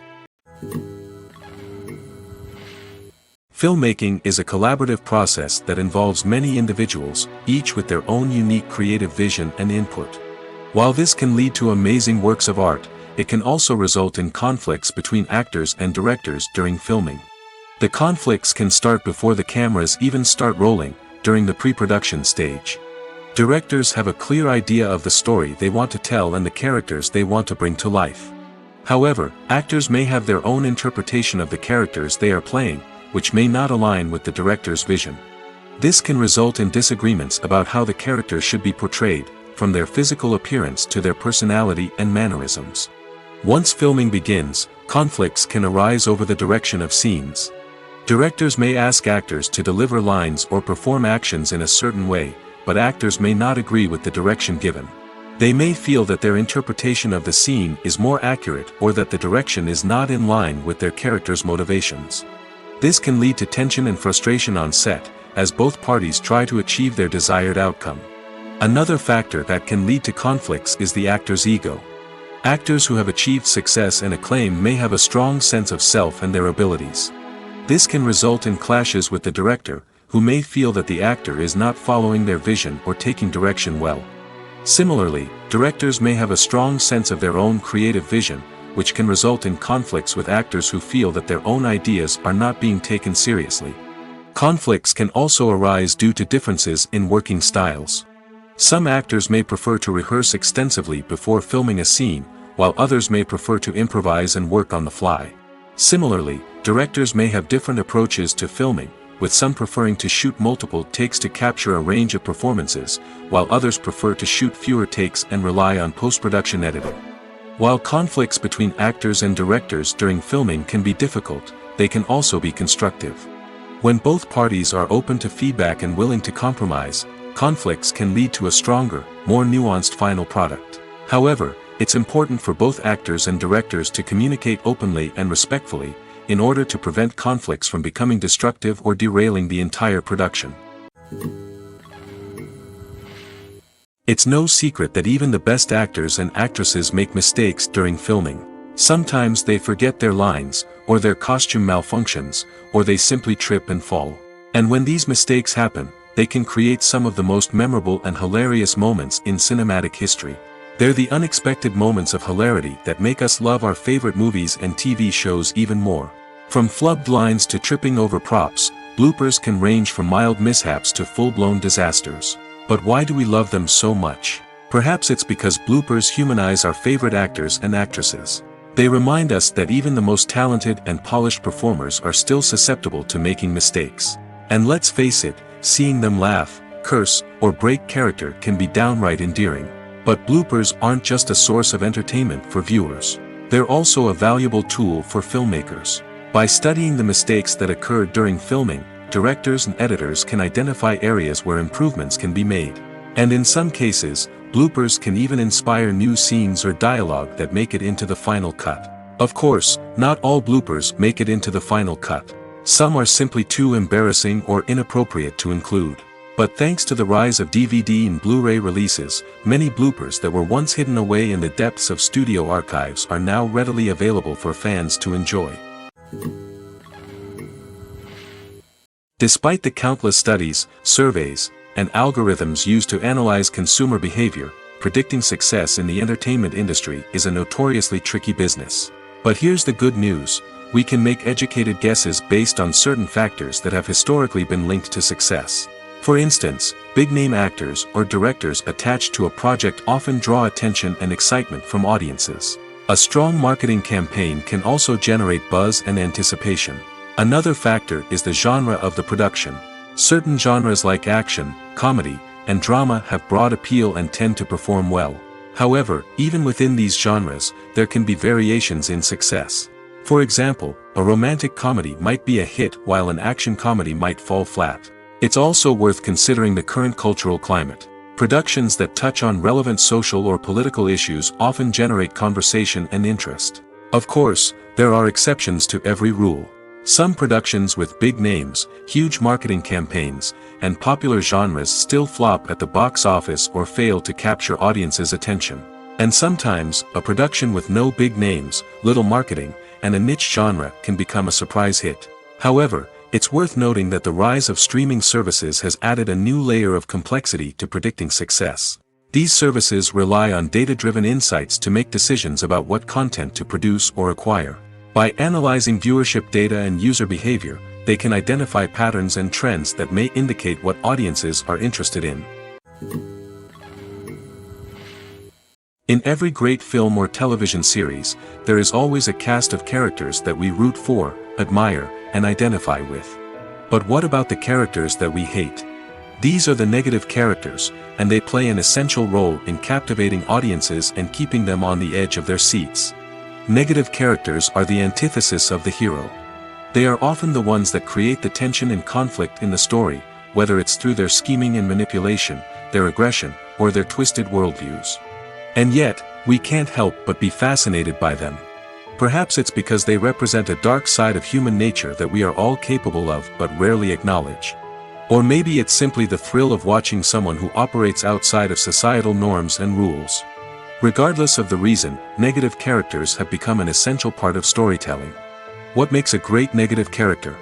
S1: Filmmaking is a collaborative process that involves many individuals, each with their own unique creative vision and input. While this can lead to amazing works of art, it can also result in conflicts between actors and directors during filming. The conflicts can start before the cameras even start rolling, during the pre-production stage. Directors have a clear idea of the story they want to tell and the characters they want to bring to life. However, actors may have their own interpretation of the characters they are playing, which may not align with the director's vision. This can result in disagreements about how the character should be portrayed, from their physical appearance to their personality and mannerisms. Once filming begins, conflicts can arise over the direction of scenes. Directors may ask actors to deliver lines or perform actions in a certain way, but actors may not agree with the direction given. They may feel that their interpretation of the scene is more accurate or that the direction is not in line with their character's motivations. This can lead to tension and frustration on set, as both parties try to achieve their desired outcome. Another factor that can lead to conflicts is the actor's ego. Actors who have achieved success and acclaim may have a strong sense of self and their abilities. This can result in clashes with the director, who may feel that the actor is not following their vision or taking direction well. Similarly, directors may have a strong sense of their own creative vision, which can result in conflicts with actors who feel that their own ideas are not being taken seriously. Conflicts can also arise due to differences in working styles. Some actors may prefer to rehearse extensively before filming a scene, while others may prefer to improvise and work on the fly. Similarly, directors may have different approaches to filming, with some preferring to shoot multiple takes to capture a range of performances, while others prefer to shoot fewer takes and rely on post-production editing. While conflicts between actors and directors during filming can be difficult, they can also be constructive. When both parties are open to feedback and willing to compromise, conflicts can lead to a stronger, more nuanced final product. However, it's important for both actors and directors to communicate openly and respectfully, in order to prevent conflicts from becoming destructive or derailing the entire production. It's no secret that even the best actors and actresses make mistakes during filming. Sometimes they forget their lines, or their costume malfunctions, or they simply trip and fall. And when these mistakes happen, they can create some of the most memorable and hilarious moments in cinematic history. They're the unexpected moments of hilarity that make us love our favorite movies and TV shows even more. From flubbed lines to tripping over props, bloopers can range from mild mishaps to full-blown disasters. But why do we love them so much? Perhaps it's because bloopers humanize our favorite actors and actresses. They remind us that even the most talented and polished performers are still susceptible to making mistakes. And let's face it, seeing them laugh, curse, or break character can be downright endearing. But bloopers aren't just a source of entertainment for viewers. They're also a valuable tool for filmmakers. By studying the mistakes that occurred during filming, directors and editors can identify areas where improvements can be made. And in some cases, bloopers can even inspire new scenes or dialogue that make it into the final cut. Of course, not all bloopers make it into the final cut. Some are simply too embarrassing or inappropriate to include. But thanks to the rise of DVD and Blu-ray releases, many bloopers that were once hidden away in the depths of studio archives are now readily available for fans to enjoy. Despite the countless studies, surveys, and algorithms used to analyze consumer behavior, predicting success in the entertainment industry is a notoriously tricky business. But here's the good news: we can make educated guesses based on certain factors that have historically been linked to success. For instance, big-name actors or directors attached to a project often draw attention and excitement from audiences. A strong marketing campaign can also generate buzz and anticipation. Another factor is the genre of the production. Certain genres like action, comedy, and drama have broad appeal and tend to perform well. However, even within these genres, there can be variations in success. For example, a romantic comedy might be a hit while an action comedy might fall flat. It's also worth considering the current cultural climate. Productions that touch on relevant social or political issues often generate conversation and interest. Of course, there are exceptions to every rule. Some productions with big names, huge marketing campaigns, and popular genres still flop at the box office or fail to capture audiences' attention. And sometimes, a production with no big names, little marketing, and a niche genre can become a surprise hit. However, it's worth noting that the rise of streaming services has added a new layer of complexity to predicting success. These services rely on data-driven insights to make decisions about what content to produce or acquire. By analyzing viewership data and user behavior, they can identify patterns and trends that may indicate what audiences are interested in. In every great film or television series, there is always a cast of characters that we root for, admire, and identify with. But what about the characters that we hate? These are the negative characters, and they play an essential role in captivating audiences and keeping them on the edge of their seats. Negative characters are the antithesis of the hero. They are often the ones that create the tension and conflict in the story, whether it's through their scheming and manipulation, their aggression, or their twisted worldviews. And yet, we can't help but be fascinated by them. Perhaps it's because they represent a dark side of human nature that we are all capable of but rarely acknowledge. Or maybe it's simply the thrill of watching someone who operates outside of societal norms and rules. Regardless of the reason, negative characters have become an essential part of storytelling. What makes a great negative character?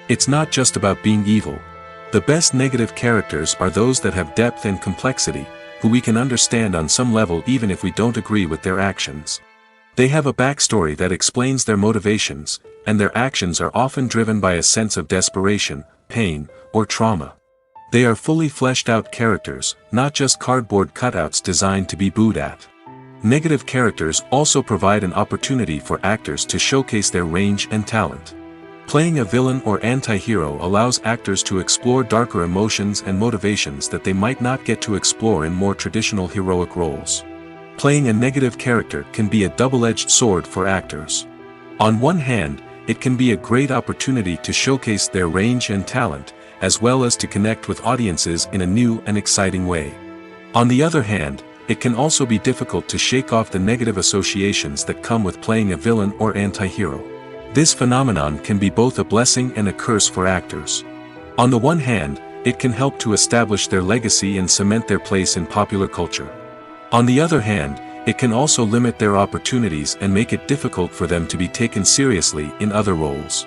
S1: It's not just about being evil. The best negative characters are those that have depth and complexity, who we can understand on some level even if we don't agree with their actions. They have a backstory that explains their motivations, and their actions are often driven by a sense of desperation, pain, or trauma. They are fully fleshed out characters, not just cardboard cutouts designed to be booed at. Negative characters also provide an opportunity for actors to showcase their range and talent. Playing a villain or anti-hero allows actors to explore darker emotions and motivations that they might not get to explore in more traditional heroic roles. Playing a negative character can be a double-edged sword for actors. On one hand, it can be a great opportunity to showcase their range and talent, as well as to connect with audiences in a new and exciting way. On the other hand, it can also be difficult to shake off the negative associations that come with playing a villain or anti-hero. This phenomenon can be both a blessing and a curse for actors. On the one hand, it can help to establish their legacy and cement their place in popular culture. On the other hand, it can also limit their opportunities and make it difficult for them to be taken seriously in other roles.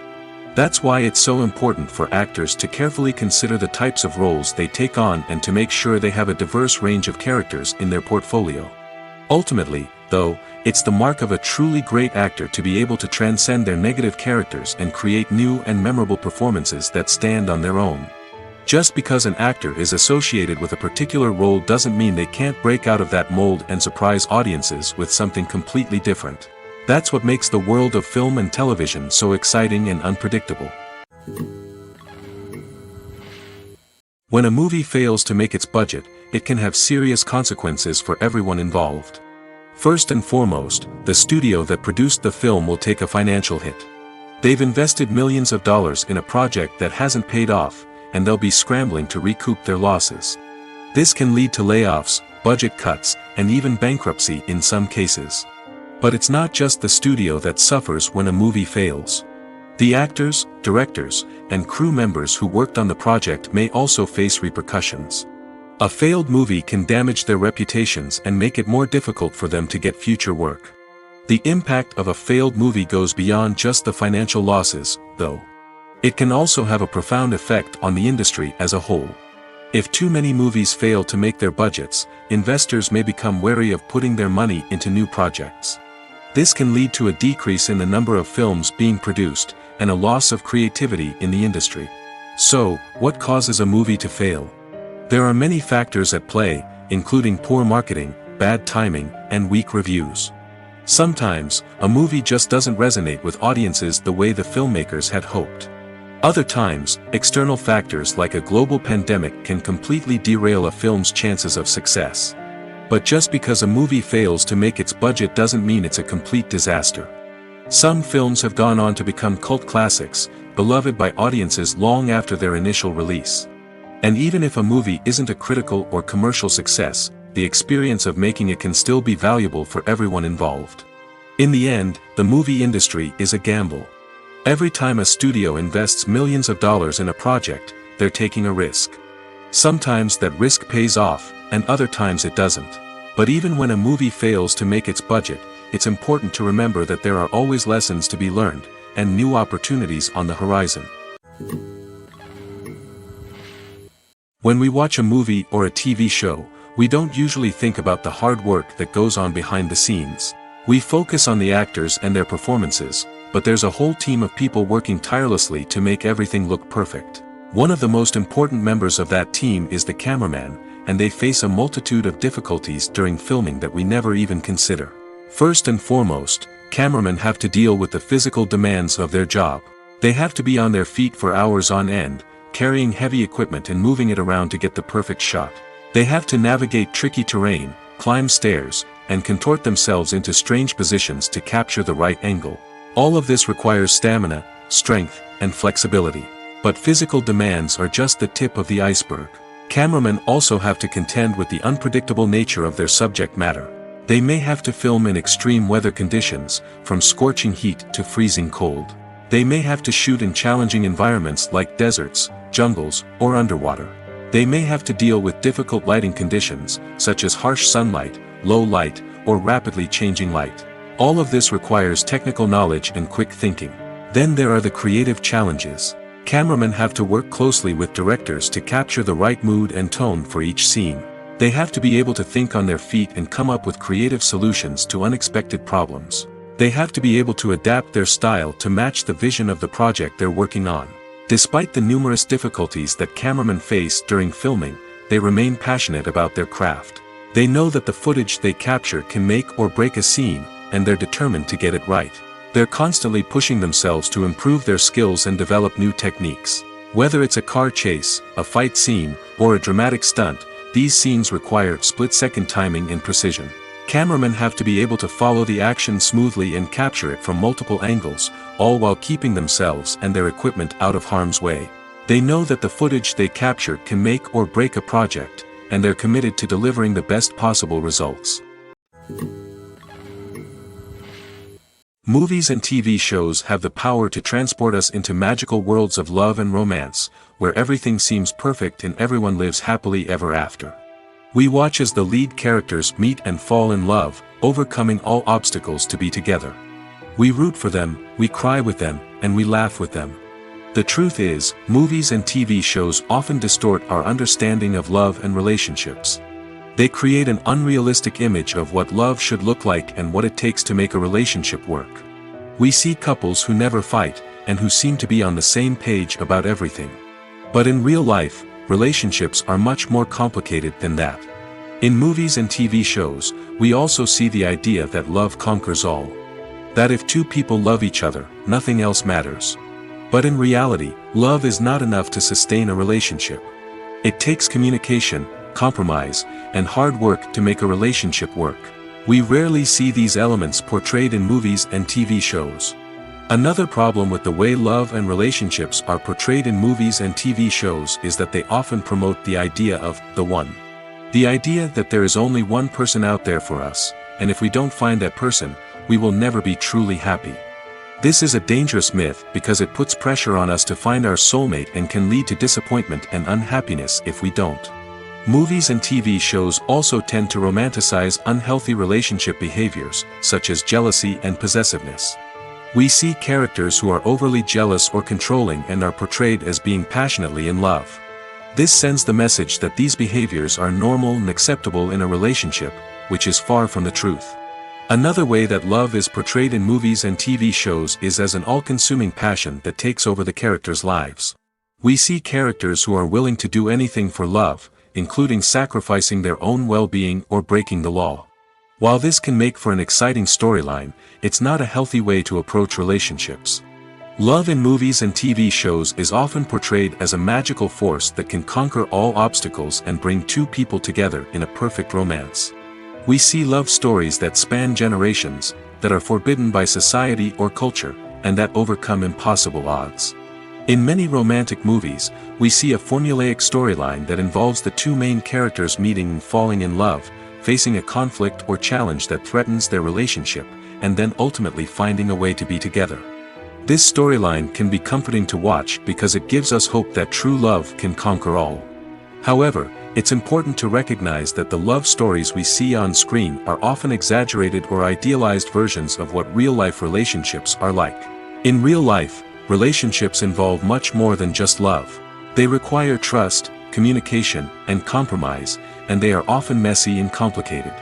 S1: That's why it's so important for actors to carefully consider the types of roles they take on and to make sure they have a diverse range of characters in their portfolio. Ultimately, though, it's the mark of a truly great actor to be able to transcend their negative characters and create new and memorable performances that stand on their own. Just because an actor is associated with a particular role doesn't mean they can't break out of that mold and surprise audiences with something completely different. That's what makes the world of film and television so exciting and unpredictable. When a movie fails to make its budget, it can have serious consequences for everyone involved. First and foremost, the studio that produced the film will take a financial hit. They've invested millions of dollars in a project that hasn't paid off, and they'll be scrambling to recoup their losses. This can lead to layoffs, budget cuts, and even bankruptcy in some cases. But it's not just the studio that suffers when a movie fails. The actors, directors, and crew members who worked on the project may also face repercussions. A failed movie can damage their reputations and make it more difficult for them to get future work. The impact of a failed movie goes beyond just the financial losses, though. It can also have a profound effect on the industry as a whole. If too many movies fail to make their budgets, investors may become wary of putting their money into new projects. This can lead to a decrease in the number of films being produced, and a loss of creativity in the industry. So, what causes a movie to fail? There are many factors at play, including poor marketing, bad timing, and weak reviews. Sometimes, a movie just doesn't resonate with audiences the way the filmmakers had hoped. Other times, external factors like a global pandemic can completely derail a film's chances of success. But just because a movie fails to make its budget doesn't mean it's a complete disaster. Some films have gone on to become cult classics, beloved by audiences long after their initial release. And even if a movie isn't a critical or commercial success, the experience of making it can still be valuable for everyone involved. In the end, the movie industry is a gamble. Every time a studio invests millions of dollars in a project, they're taking a risk. Sometimes that risk pays off, and other times it doesn't. But even when a movie fails to make its budget, it's important to remember that there are always lessons to be learned, and new opportunities on the horizon. When we watch a movie or a TV show, we don't usually think about the hard work that goes on behind the scenes. We focus on the actors and their performances, but there's a whole team of people working tirelessly to make everything look perfect. One of the most important members of that team is the cameraman, and they face a multitude of difficulties during filming that we never even consider. First and foremost, cameramen have to deal with the physical demands of their job. They have to be on their feet for hours on end, carrying heavy equipment and moving it around to get the perfect shot. They have to navigate tricky terrain, climb stairs, and contort themselves into strange positions to capture the right angle. All of this requires stamina, strength, and flexibility. But physical demands are just the tip of the iceberg. Cameramen also have to contend with the unpredictable nature of their subject matter. They may have to film in extreme weather conditions, from scorching heat to freezing cold. They may have to shoot in challenging environments like deserts, jungles, or underwater. They may have to deal with difficult lighting conditions, such as harsh sunlight, low light, or rapidly changing light. All of this requires technical knowledge and quick thinking. Then there are the creative challenges. Cameramen have to work closely with directors to capture the right mood and tone for each scene. They have to be able to think on their feet and come up with creative solutions to unexpected problems. They have to be able to adapt their style to match the vision of the project they're working on. Despite the numerous difficulties that cameramen face during filming, they remain passionate about their craft. They know that the footage they capture can make or break a scene, and they're determined to get it right. They're constantly pushing themselves to improve their skills and develop new techniques. Whether it's a car chase, a fight scene, or a dramatic stunt, these scenes require split-second timing and precision. Cameramen have to be able to follow the action smoothly and capture it from multiple angles, all while keeping themselves and their equipment out of harm's way. They know that the footage they capture can make or break a project, and they're committed to delivering the best possible results. Movies and TV shows have the power to transport us into magical worlds of love and romance, where everything seems perfect and everyone lives happily ever after. We watch as the lead characters meet and fall in love, overcoming all obstacles to be together. We root for them, we cry with them, and we laugh with them. The truth is, movies and TV shows often distort our understanding of love and relationships. They create an unrealistic image of what love should look like and what it takes to make a relationship work. We see couples who never fight, and who seem to be on the same page about everything. But in real life, relationships are much more complicated than that. In movies and TV shows, we also see the idea that love conquers all. That if two people love each other, nothing else matters. But in reality, love is not enough to sustain a relationship. It takes communication, compromise, and hard work to make a relationship work. We rarely see these elements portrayed in movies and TV shows. Another problem with the way love and relationships are portrayed in movies and TV shows is that they often promote the idea of the one. The idea that there is only one person out there for us, and if we don't find that person, we will never be truly happy. This is a dangerous myth because it puts pressure on us to find our soulmate and can lead to disappointment and unhappiness if we don't. Movies and TV shows also tend to romanticize unhealthy relationship behaviors, such as jealousy and possessiveness. We see characters who are overly jealous or controlling and are portrayed as being passionately in love. This sends the message that these behaviors are normal and acceptable in a relationship, which is far from the truth. Another way that love is portrayed in movies and TV shows is as an all-consuming passion that takes over the characters' lives. We see characters who are willing to do anything for love, including sacrificing their own well-being or breaking the law. While this can make for an exciting storyline, it's not a healthy way to approach relationships. Love in movies and TV shows is often portrayed as a magical force that can conquer all obstacles and bring two people together in a perfect romance. We see love stories that span generations, that are forbidden by society or culture, and that overcome impossible odds. In many romantic movies, we see a formulaic storyline that involves the two main characters meeting and falling in love, facing a conflict or challenge that threatens their relationship, and then ultimately finding a way to be together. This storyline can be comforting to watch because it gives us hope that true love can conquer all. However, it's important to recognize that the love stories we see on screen are often exaggerated or idealized versions of what real-life relationships are like. In real life, relationships involve much more than just love. They require trust, communication, and compromise, and they are often messy and complicated.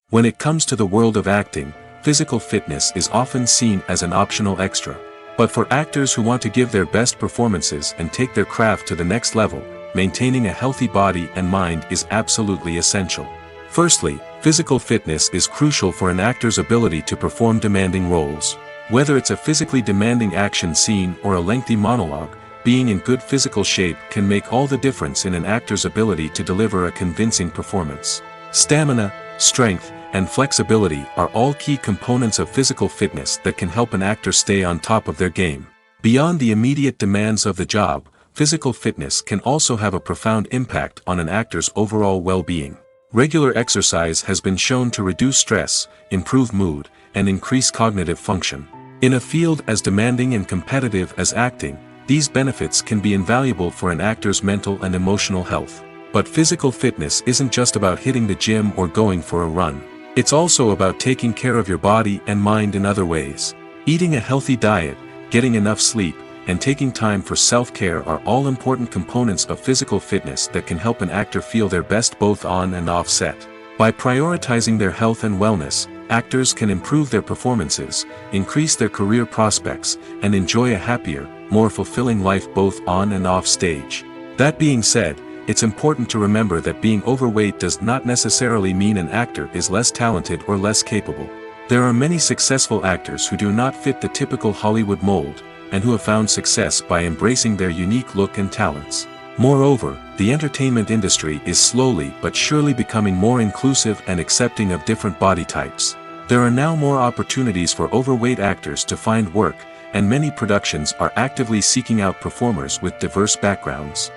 S1: When it comes to the world of acting, physical fitness is often seen as an optional extra. But for actors who want to give their best performances and take their craft to the next level, maintaining a healthy body and mind is absolutely essential. Firstly, physical fitness is crucial for an actor's ability to perform demanding roles. Whether it's a physically demanding action scene or a lengthy monologue, being in good physical shape can make all the difference in an actor's ability to deliver a convincing performance. Stamina, strength, and flexibility are all key components of physical fitness that can help an actor stay on top of their game. Beyond the immediate demands of the job, physical fitness can also have a profound impact on an actor's overall well-being. Regular exercise has been shown to reduce stress, improve mood, and increase cognitive function. In a field as demanding and competitive as acting, these benefits can be invaluable for an actor's mental and emotional health. But physical fitness isn't just about hitting the gym or going for a run. It's also about taking care of your body and mind in other ways. Eating a healthy diet, getting enough sleep, and taking time for self-care are all important components of physical fitness that can help an actor feel their best both on and off set. By prioritizing their health and wellness, actors can improve their performances, increase their career prospects, and enjoy a happier, more fulfilling life both on and off stage. That being said, it's important to remember that being overweight does not necessarily mean an actor is less talented or less capable. There are many successful actors who do not fit the typical Hollywood mold, and who have found success by embracing their unique look and talents. Moreover, the entertainment industry is slowly but surely becoming more inclusive and accepting of different body types. There are now more opportunities for overweight actors to find work, and many productions are actively seeking out performers with diverse backgrounds.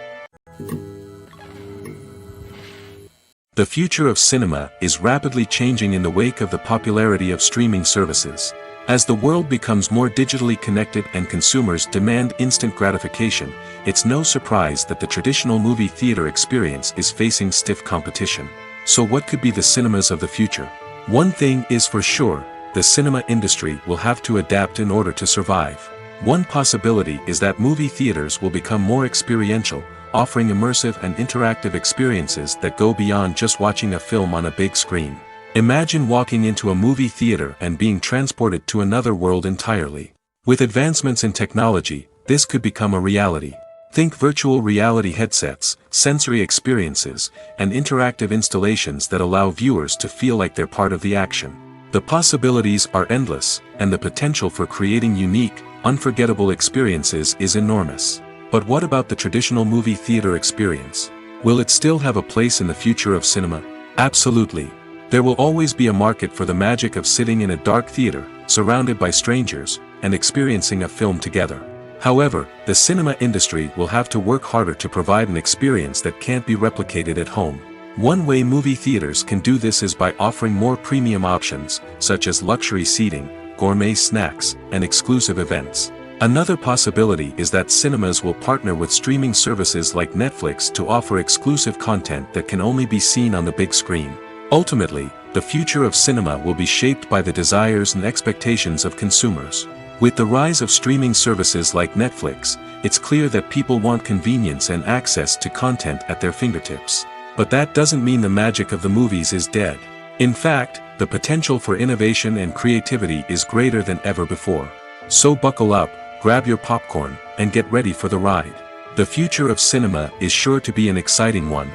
S1: The future of cinema is rapidly changing in the wake of the popularity of streaming services. As the world becomes more digitally connected and consumers demand instant gratification, it's no surprise that the traditional movie theater experience is facing stiff competition. So what could be the cinemas of the future? One thing is for sure, the cinema industry will have to adapt in order to survive. One possibility is that movie theaters will become more experiential, offering immersive and interactive experiences that go beyond just watching a film on a big screen. Imagine walking into a movie theater and being transported to another world entirely. With advancements in technology, this could become a reality. Think virtual reality headsets, sensory experiences, and interactive installations that allow viewers to feel like they're part of the action. The possibilities are endless, and the potential for creating unique, unforgettable experiences is enormous. But what about the traditional movie theater experience? Will it still have a place in the future of cinema? Absolutely. There will always be a market for the magic of sitting in a dark theater, surrounded by strangers, and experiencing a film together. However, the cinema industry will have to work harder to provide an experience that can't be replicated at home. One way movie theaters can do this is by offering more premium options, such as luxury seating, gourmet snacks, and exclusive events. Another possibility is that cinemas will partner with streaming services like Netflix to offer exclusive content that can only be seen on the big screen. Ultimately, the future of cinema will be shaped by the desires and expectations of consumers. With the rise of streaming services like Netflix, it's clear that people want convenience and access to content at their fingertips. But that doesn't mean the magic of the movies is dead. In fact, the potential for innovation and creativity is greater than ever before. So buckle up, grab your popcorn, and get ready for the ride. The future of cinema is sure to be an exciting one.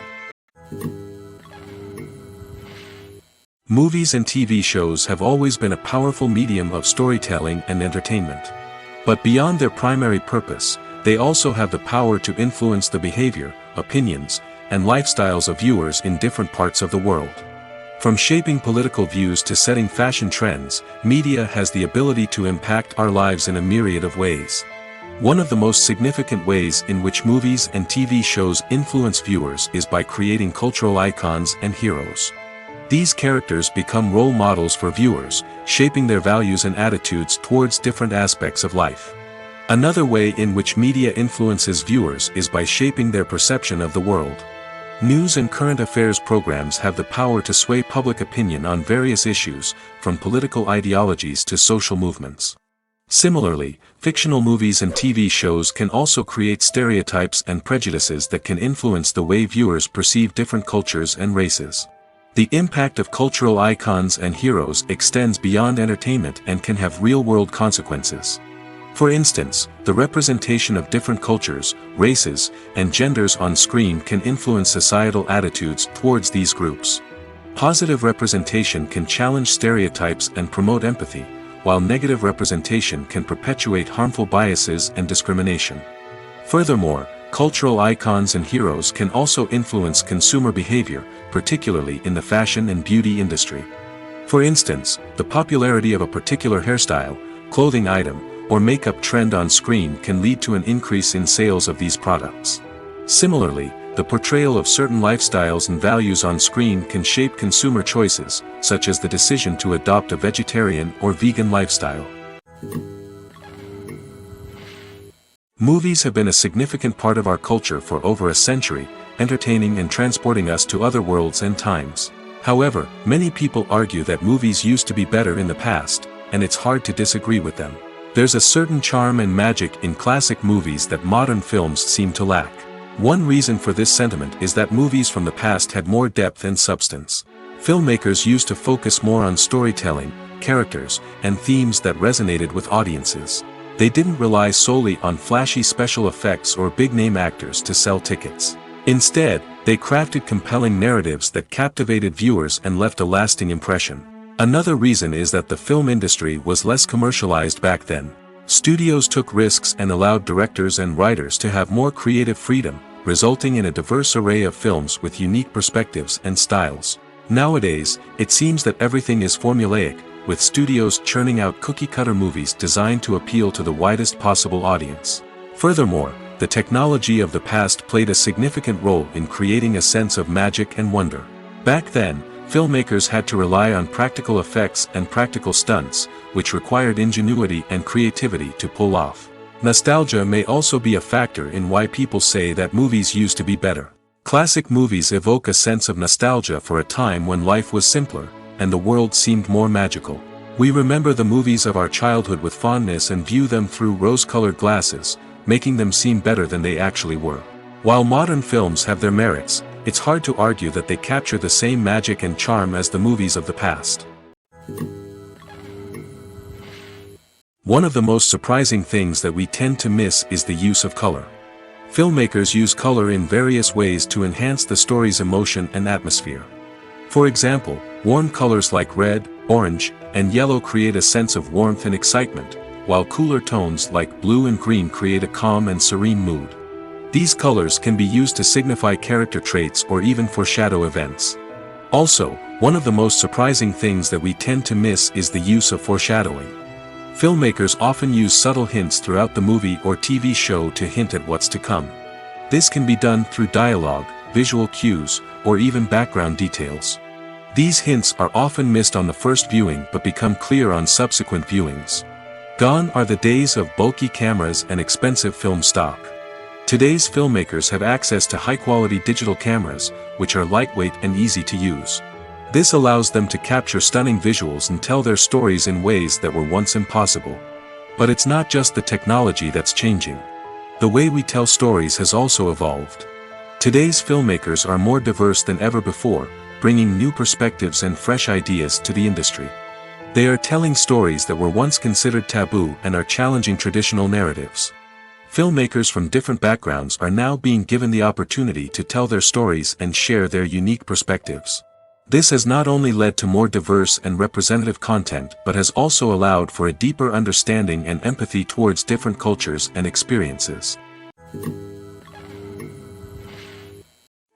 S1: Movies and TV shows have always been a powerful medium of storytelling and entertainment. But beyond their primary purpose, they also have the power to influence the behavior, opinions, and lifestyles of viewers in different parts of the world. From shaping political views to setting fashion trends, media has the ability to impact our lives in a myriad of ways. One of the most significant ways in which movies and TV shows influence viewers is by creating cultural icons and heroes. These characters become role models for viewers, shaping their values and attitudes towards different aspects of life. Another way in which media influences viewers is by shaping their perception of the world. News and current affairs programs have the power to sway public opinion on various issues, from political ideologies to social movements. Similarly, fictional movies and TV shows can also create stereotypes and prejudices that can influence the way viewers perceive different cultures and races. The impact of cultural icons and heroes extends beyond entertainment and can have real-world consequences. For instance, the representation of different cultures, races, and genders on screen can influence societal attitudes towards these groups. Positive representation can challenge stereotypes and promote empathy, while negative representation can perpetuate harmful biases and discrimination. Furthermore, cultural icons and heroes can also influence consumer behavior, particularly in the fashion and beauty industry. For instance, the popularity of a particular hairstyle, clothing item, or makeup trend on screen can lead to an increase in sales of these products. Similarly, the portrayal of certain lifestyles and values on screen can shape consumer choices, such as the decision to adopt a vegetarian or vegan lifestyle. Movies have been a significant part of our culture for over a century, entertaining and transporting us to other worlds and times. However, many people argue that movies used to be better in the past, and it's hard to disagree with them. There's a certain charm and magic in classic movies that modern films seem to lack. One reason for this sentiment is that movies from the past had more depth and substance. Filmmakers used to focus more on storytelling, characters, and themes that resonated with audiences. They didn't rely solely on flashy special effects or big-name actors to sell tickets. Instead, they crafted compelling narratives that captivated viewers and left a lasting impression. Another reason is that the film industry was less commercialized back then. Studios took risks and allowed directors and writers to have more creative freedom, resulting in a diverse array of films with unique perspectives and styles. Nowadays, it seems that everything is formulaic, with studios churning out cookie-cutter movies designed to appeal to the widest possible audience. Furthermore, the technology of the past played a significant role in creating a sense of magic and wonder. Back then, filmmakers had to rely on practical effects and practical stunts, which required ingenuity and creativity to pull off. Nostalgia may also be a factor in why people say that movies used to be better. Classic movies evoke a sense of nostalgia for a time when life was simpler, and the world seemed more magical. We remember the movies of our childhood with fondness and view them through rose-colored glasses, making them seem better than they actually were. While modern films have their merits, it's hard to argue that they capture the same magic and charm as the movies of the past. One of the most surprising things that we tend to miss is the use of color. Filmmakers use color in various ways to enhance the story's emotion and atmosphere. For example, warm colors like red, orange, and yellow create a sense of warmth and excitement, while cooler tones like blue and green create a calm and serene mood. These colors can be used to signify character traits or even foreshadow events. Also, one of the most surprising things that we tend to miss is the use of foreshadowing. Filmmakers often use subtle hints throughout the movie or TV show to hint at what's to come. This can be done through dialogue, visual cues, or even background details. These hints are often missed on the first viewing but become clear on subsequent viewings. Gone are the days of bulky cameras and expensive film stock. Today's filmmakers have access to high-quality digital cameras, which are lightweight and easy to use. This allows them to capture stunning visuals and tell their stories in ways that were once impossible. But it's not just the technology that's changing. The way we tell stories has also evolved. Today's filmmakers are more diverse than ever before, bringing new perspectives and fresh ideas to the industry. They are telling stories that were once considered taboo and are challenging traditional narratives. Filmmakers from different backgrounds are now being given the opportunity to tell their stories and share their unique perspectives. This has not only led to more diverse and representative content but has also allowed for a deeper understanding and empathy towards different cultures and experiences.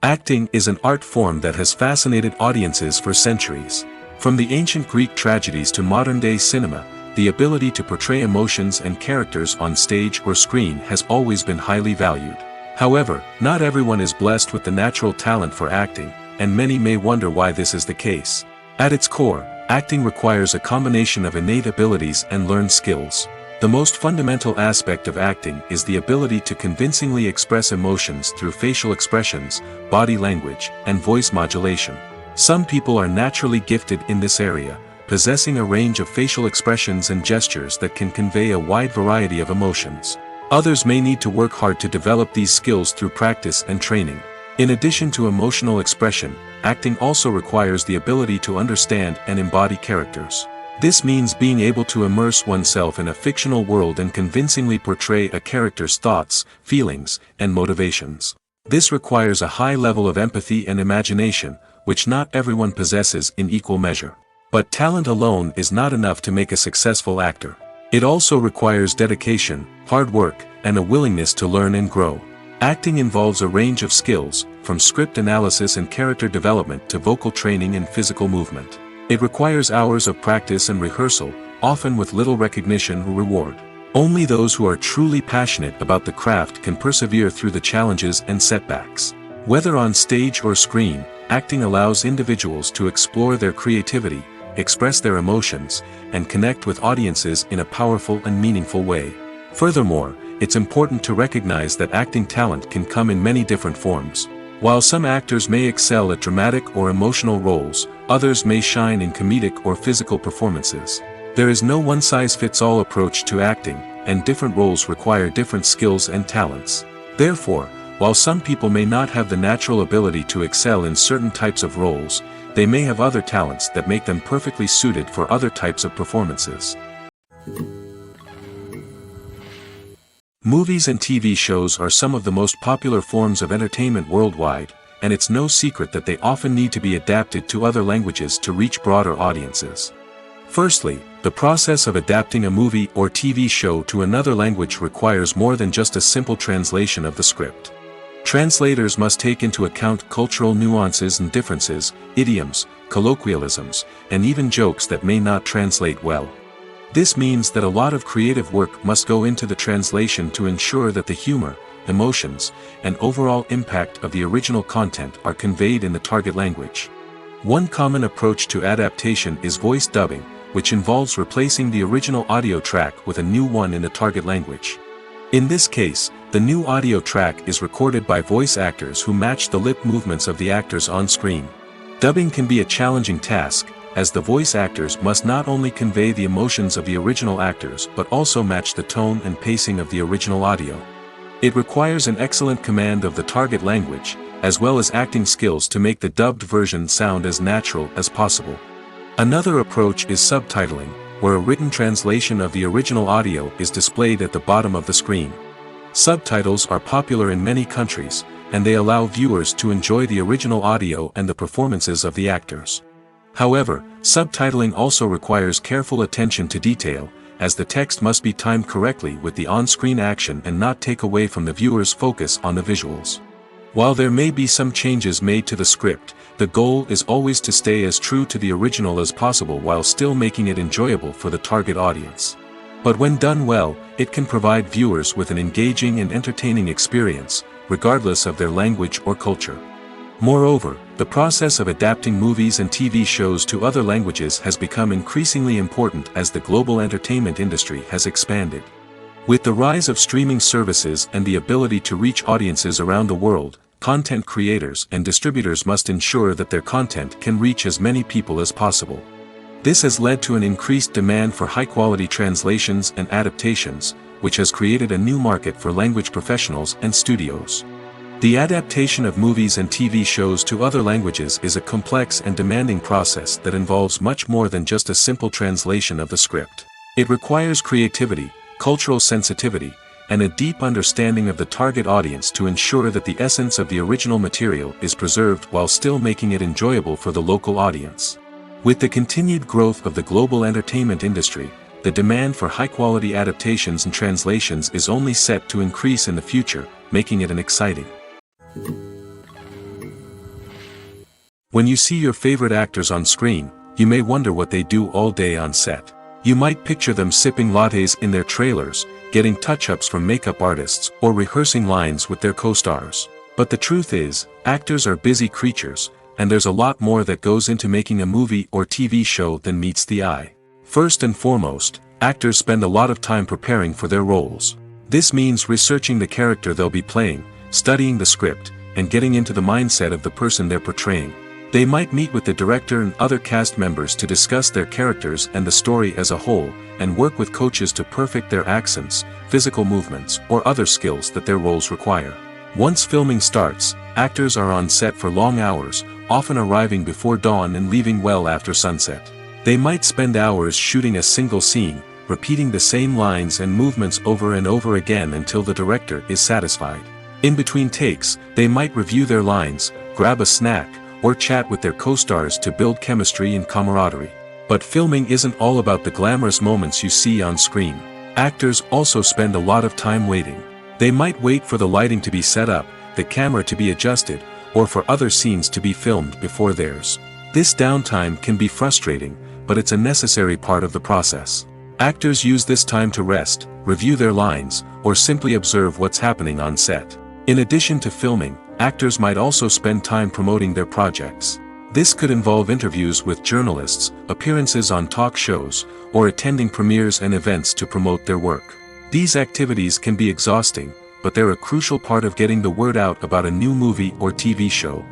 S1: Acting is an art form that has fascinated audiences for centuries. From the ancient Greek tragedies to modern-day cinema, the ability to portray emotions and characters on stage or screen has always been highly valued. However, not everyone is blessed with the natural talent for acting, and many may wonder why this is the case. At its core, acting requires a combination of innate abilities and learned skills. The most fundamental aspect of acting is the ability to convincingly express emotions through facial expressions, body language, and voice modulation. Some people are naturally gifted in this area, possessing a range of facial expressions and gestures that can convey a wide variety of emotions. Others may need to work hard to develop these skills through practice and training. In addition to emotional expression, acting also requires the ability to understand and embody characters. This means being able to immerse oneself in a fictional world and convincingly portray a character's thoughts, feelings, and motivations. This requires a high level of empathy and imagination, which not everyone possesses in equal measure. But talent alone is not enough to make a successful actor. It also requires dedication, hard work, and a willingness to learn and grow. Acting involves a range of skills, from script analysis and character development to vocal training and physical movement. It requires hours of practice and rehearsal, often with little recognition or reward. Only those who are truly passionate about the craft can persevere through the challenges and setbacks. Whether on stage or screen, acting allows individuals to explore their creativity, express their emotions, and connect with audiences in a powerful and meaningful way. Furthermore, it's important to recognize that acting talent can come in many different forms. While some actors may excel at dramatic or emotional roles, others may shine in comedic or physical performances. There is no one-size-fits-all approach to acting, and different roles require different skills and talents. Therefore, while some people may not have the natural ability to excel in certain types of roles, they may have other talents that make them perfectly suited for other types of performances. Movies and TV shows are some of the most popular forms of entertainment worldwide, and it's no secret that they often need to be adapted to other languages to reach broader audiences. Firstly, the process of adapting a movie or TV show to another language requires more than just a simple translation of the script. Translators must take into account cultural nuances and differences, idioms, colloquialisms, and even jokes that may not translate well. This means that a lot of creative work must go into the translation to ensure that the humor, emotions, and overall impact of the original content are conveyed in the target language. One common approach to adaptation is voice dubbing, which involves replacing the original audio track with a new one in the target language. In this case, the new audio track is recorded by voice actors who match the lip movements of the actors on screen. Dubbing can be a challenging task, as the voice actors must not only convey the emotions of the original actors but also match the tone and pacing of the original audio. It requires an excellent command of the target language, as well as acting skills to make the dubbed version sound as natural as possible. Another approach is subtitling, where a written translation of the original audio is displayed at the bottom of the screen. Subtitles are popular in many countries, and they allow viewers to enjoy the original audio and the performances of the actors. However, subtitling also requires careful attention to detail, as the text must be timed correctly with the on-screen action and not take away from the viewer's focus on the visuals. While there may be some changes made to the script, the goal is always to stay as true to the original as possible while still making it enjoyable for the target audience. But when done well, it can provide viewers with an engaging and entertaining experience, regardless of their language or culture. Moreover, the process of adapting movies and TV shows to other languages has become increasingly important as the global entertainment industry has expanded. With the rise of streaming services and the ability to reach audiences around the world, content creators and distributors must ensure that their content can reach as many people as possible. This has led to an increased demand for high-quality translations and adaptations, which has created a new market for language professionals and studios. The adaptation of movies and TV shows to other languages is a complex and demanding process that involves much more than just a simple translation of the script. It requires creativity, cultural sensitivity, and a deep understanding of the target audience to ensure that the essence of the original material is preserved while still making it enjoyable for the local audience. With the continued growth of the global entertainment industry, the demand for high-quality adaptations and translations is only set to increase in the future, making it an exciting. When you see your favorite actors on screen, you may wonder what they do all day on set. You might picture them sipping lattes in their trailers, getting touch-ups from makeup artists, or rehearsing lines with their co-stars. But the truth is, actors are busy creatures, and there's a lot more that goes into making a movie or TV show than meets the eye. First and foremost, actors spend a lot of time preparing for their roles. This means researching the character they'll be playing, studying the script, and getting into the mindset of the person they're portraying. They might meet with the director and other cast members to discuss their characters and the story as a whole, and work with coaches to perfect their accents, physical movements, or other skills that their roles require. Once filming starts, actors are on set for long hours, often arriving before dawn and leaving well after sunset. They might spend hours shooting a single scene, repeating the same lines and movements over and over again until the director is satisfied. In between takes, they might review their lines, grab a snack, or chat with their co-stars to build chemistry and camaraderie. But filming isn't all about the glamorous moments you see on screen. Actors also spend a lot of time waiting. They might wait for the lighting to be set up, the camera to be adjusted, or for other scenes to be filmed before theirs. This downtime can be frustrating, but it's a necessary part of the process. Actors use this time to rest, review their lines, or simply observe what's happening on set. In addition to filming, actors might also spend time promoting their projects. This could involve interviews with journalists, appearances on talk shows, or attending premieres and events to promote their work. These activities can be exhausting, but they're a crucial part of getting the word out about a new movie or TV show.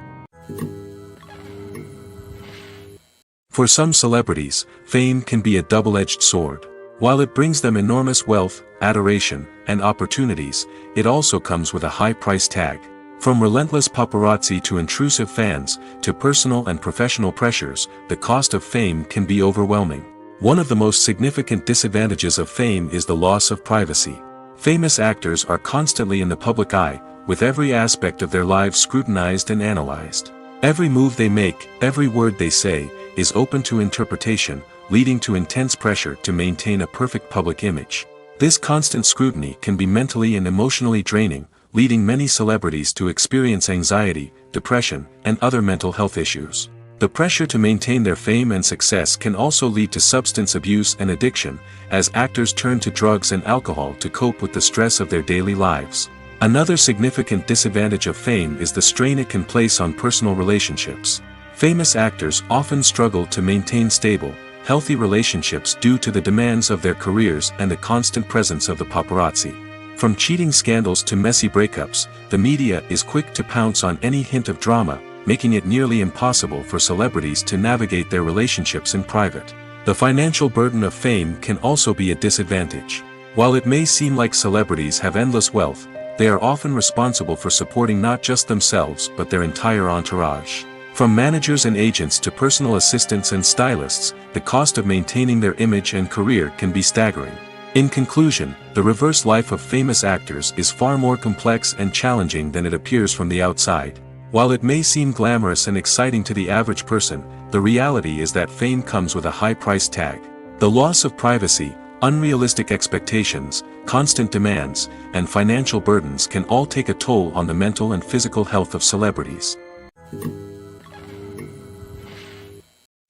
S1: For some celebrities, fame can be a double-edged sword. While it brings them enormous wealth, adoration, and opportunities, it also comes with a high price tag. From relentless paparazzi to intrusive fans, to personal and professional pressures, the cost of fame can be overwhelming. One of the most significant disadvantages of fame is the loss of privacy. Famous actors are constantly in the public eye, with every aspect of their lives scrutinized and analyzed. Every move they make, every word they say, is open to interpretation, leading to intense pressure to maintain a perfect public image. This constant scrutiny can be mentally and emotionally draining, leading many celebrities to experience anxiety, depression, and other mental health issues. The pressure to maintain their fame and success can also lead to substance abuse and addiction, as actors turn to drugs and alcohol to cope with the stress of their daily lives. Another significant disadvantage of fame is the strain it can place on personal relationships. Famous actors often struggle to maintain stable, healthy relationships due to the demands of their careers and the constant presence of the paparazzi. From cheating scandals to messy breakups, the media is quick to pounce on any hint of drama, making it nearly impossible for celebrities to navigate their relationships in private. The financial burden of fame can also be a disadvantage. While it may seem like celebrities have endless wealth, they are often responsible for supporting not just themselves but their entire entourage. From managers and agents to personal assistants and stylists, the cost of maintaining their image and career can be staggering. In conclusion, the reverse life of famous actors is far more complex and challenging than it appears from the outside. While it may seem glamorous and exciting to the average person, the reality is that fame comes with a high price tag. The loss of privacy, unrealistic expectations, constant demands, and financial burdens can all take a toll on the mental and physical health of celebrities.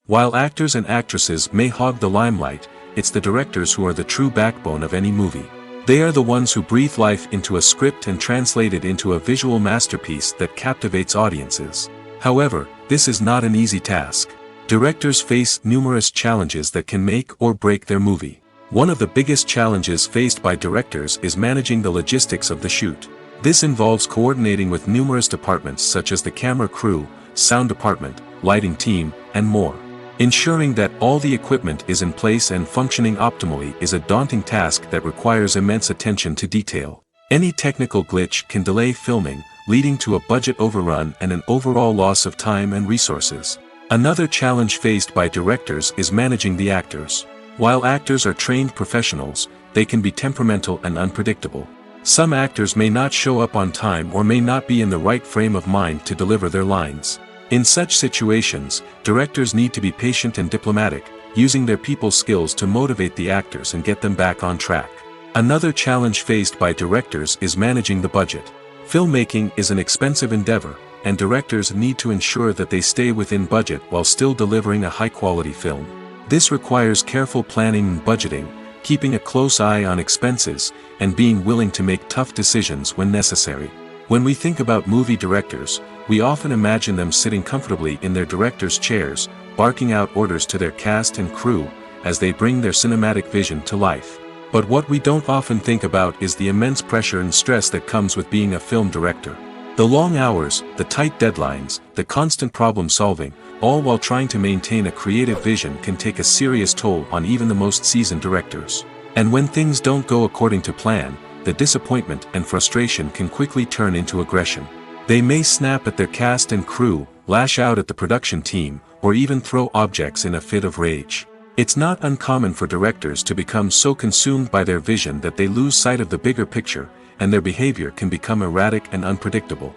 S1: While actors and actresses may hog the limelight, it's the directors who are the true backbone of any movie. They are the ones who breathe life into a script and translate it into a visual masterpiece that captivates audiences. However, this is not an easy task. Directors face numerous challenges that can make or break their movie. One of the biggest challenges faced by directors is managing the logistics of the shoot. This involves coordinating with numerous departments such as the camera crew, sound department, lighting team, and more. Ensuring that all the equipment is in place and functioning optimally is a daunting task that requires immense attention to detail. Any technical glitch can delay filming, leading to a budget overrun and an overall loss of time and resources. Another challenge faced by directors is managing the actors. While actors are trained professionals, they can be temperamental and unpredictable. Some actors may not show up on time or may not be in the right frame of mind to deliver their lines. In such situations, directors need to be patient and diplomatic, using their people skills to motivate the actors and get them back on track. Another challenge faced by directors is managing the budget. Filmmaking is an expensive endeavor, and directors need to ensure that they stay within budget while still delivering a high-quality film. This requires careful planning and budgeting, keeping a close eye on expenses, and being willing to make tough decisions when necessary. When we think about movie directors, we often imagine them sitting comfortably in their director's chairs, barking out orders to their cast and crew, as they bring their cinematic vision to life. But what we don't often think about is the immense pressure and stress that comes with being a film director. The long hours, the tight deadlines, the constant problem solving, all while trying to maintain a creative vision can take a serious toll on even the most seasoned directors. And when things don't go according to plan, the disappointment and frustration can quickly turn into aggression. They may snap at their cast and crew, lash out at the production team, or even throw objects in a fit of rage. It's not uncommon for directors to become so consumed by their vision that they lose sight of the bigger picture, and their behavior can become erratic and unpredictable.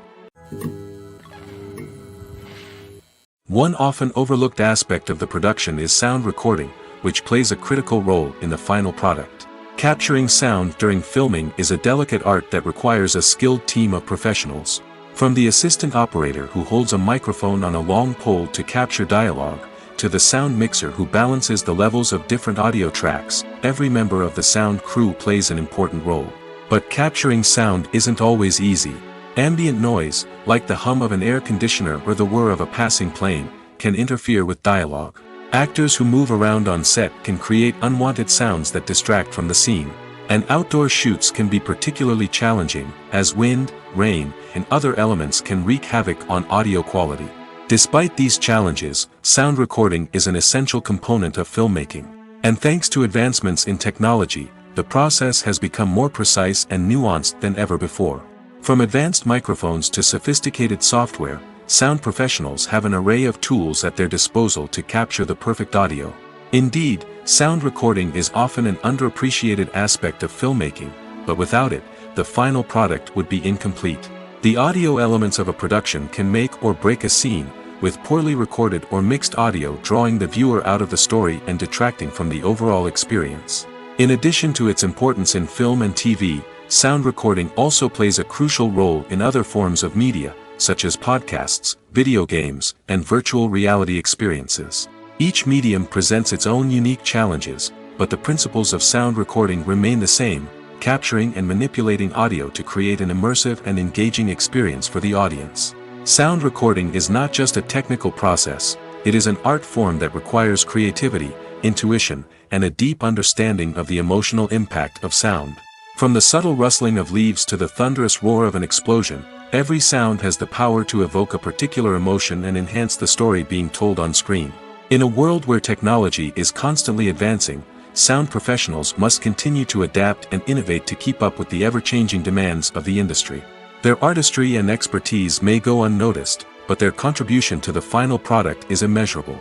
S1: One often overlooked aspect of the production is sound recording, which plays a critical role in the final product. Capturing sound during filming is a delicate art that requires a skilled team of professionals. From the assistant operator who holds a microphone on a long pole to capture dialogue, to the sound mixer who balances the levels of different audio tracks, every member of the sound crew plays an important role. But capturing sound isn't always easy. Ambient noise, like the hum of an air conditioner or the whir of a passing plane, can interfere with dialogue. Actors who move around on set can create unwanted sounds that distract from the scene. And outdoor shoots can be particularly challenging, as wind, rain, and other elements can wreak havoc on audio quality. Despite these challenges, sound recording is an essential component of filmmaking. And thanks to advancements in technology, the process has become more precise and nuanced than ever before. From advanced microphones to sophisticated software, sound professionals have an array of tools at their disposal to capture the perfect audio. Indeed, sound recording is often an underappreciated aspect of filmmaking, but without it, the final product would be incomplete. The audio elements of a production can make or break a scene, with poorly recorded or mixed audio drawing the viewer out of the story and detracting from the overall experience. In addition to its importance in film and TV, sound recording also plays a crucial role in other forms of media, such as podcasts, video games, and virtual reality experiences. Each medium presents its own unique challenges, but the principles of sound recording remain the same: capturing and manipulating audio to create an immersive and engaging experience for the audience. Sound recording is not just a technical process, it is an art form that requires creativity, intuition, and a deep understanding of the emotional impact of sound. From the subtle rustling of leaves to the thunderous roar of an explosion, every sound has the power to evoke a particular emotion and enhance the story being told on screen. In a world where technology is constantly advancing, sound professionals must continue to adapt and innovate to keep up with the ever-changing demands of the industry. Their artistry and expertise may go unnoticed, but their contribution to the final product is immeasurable.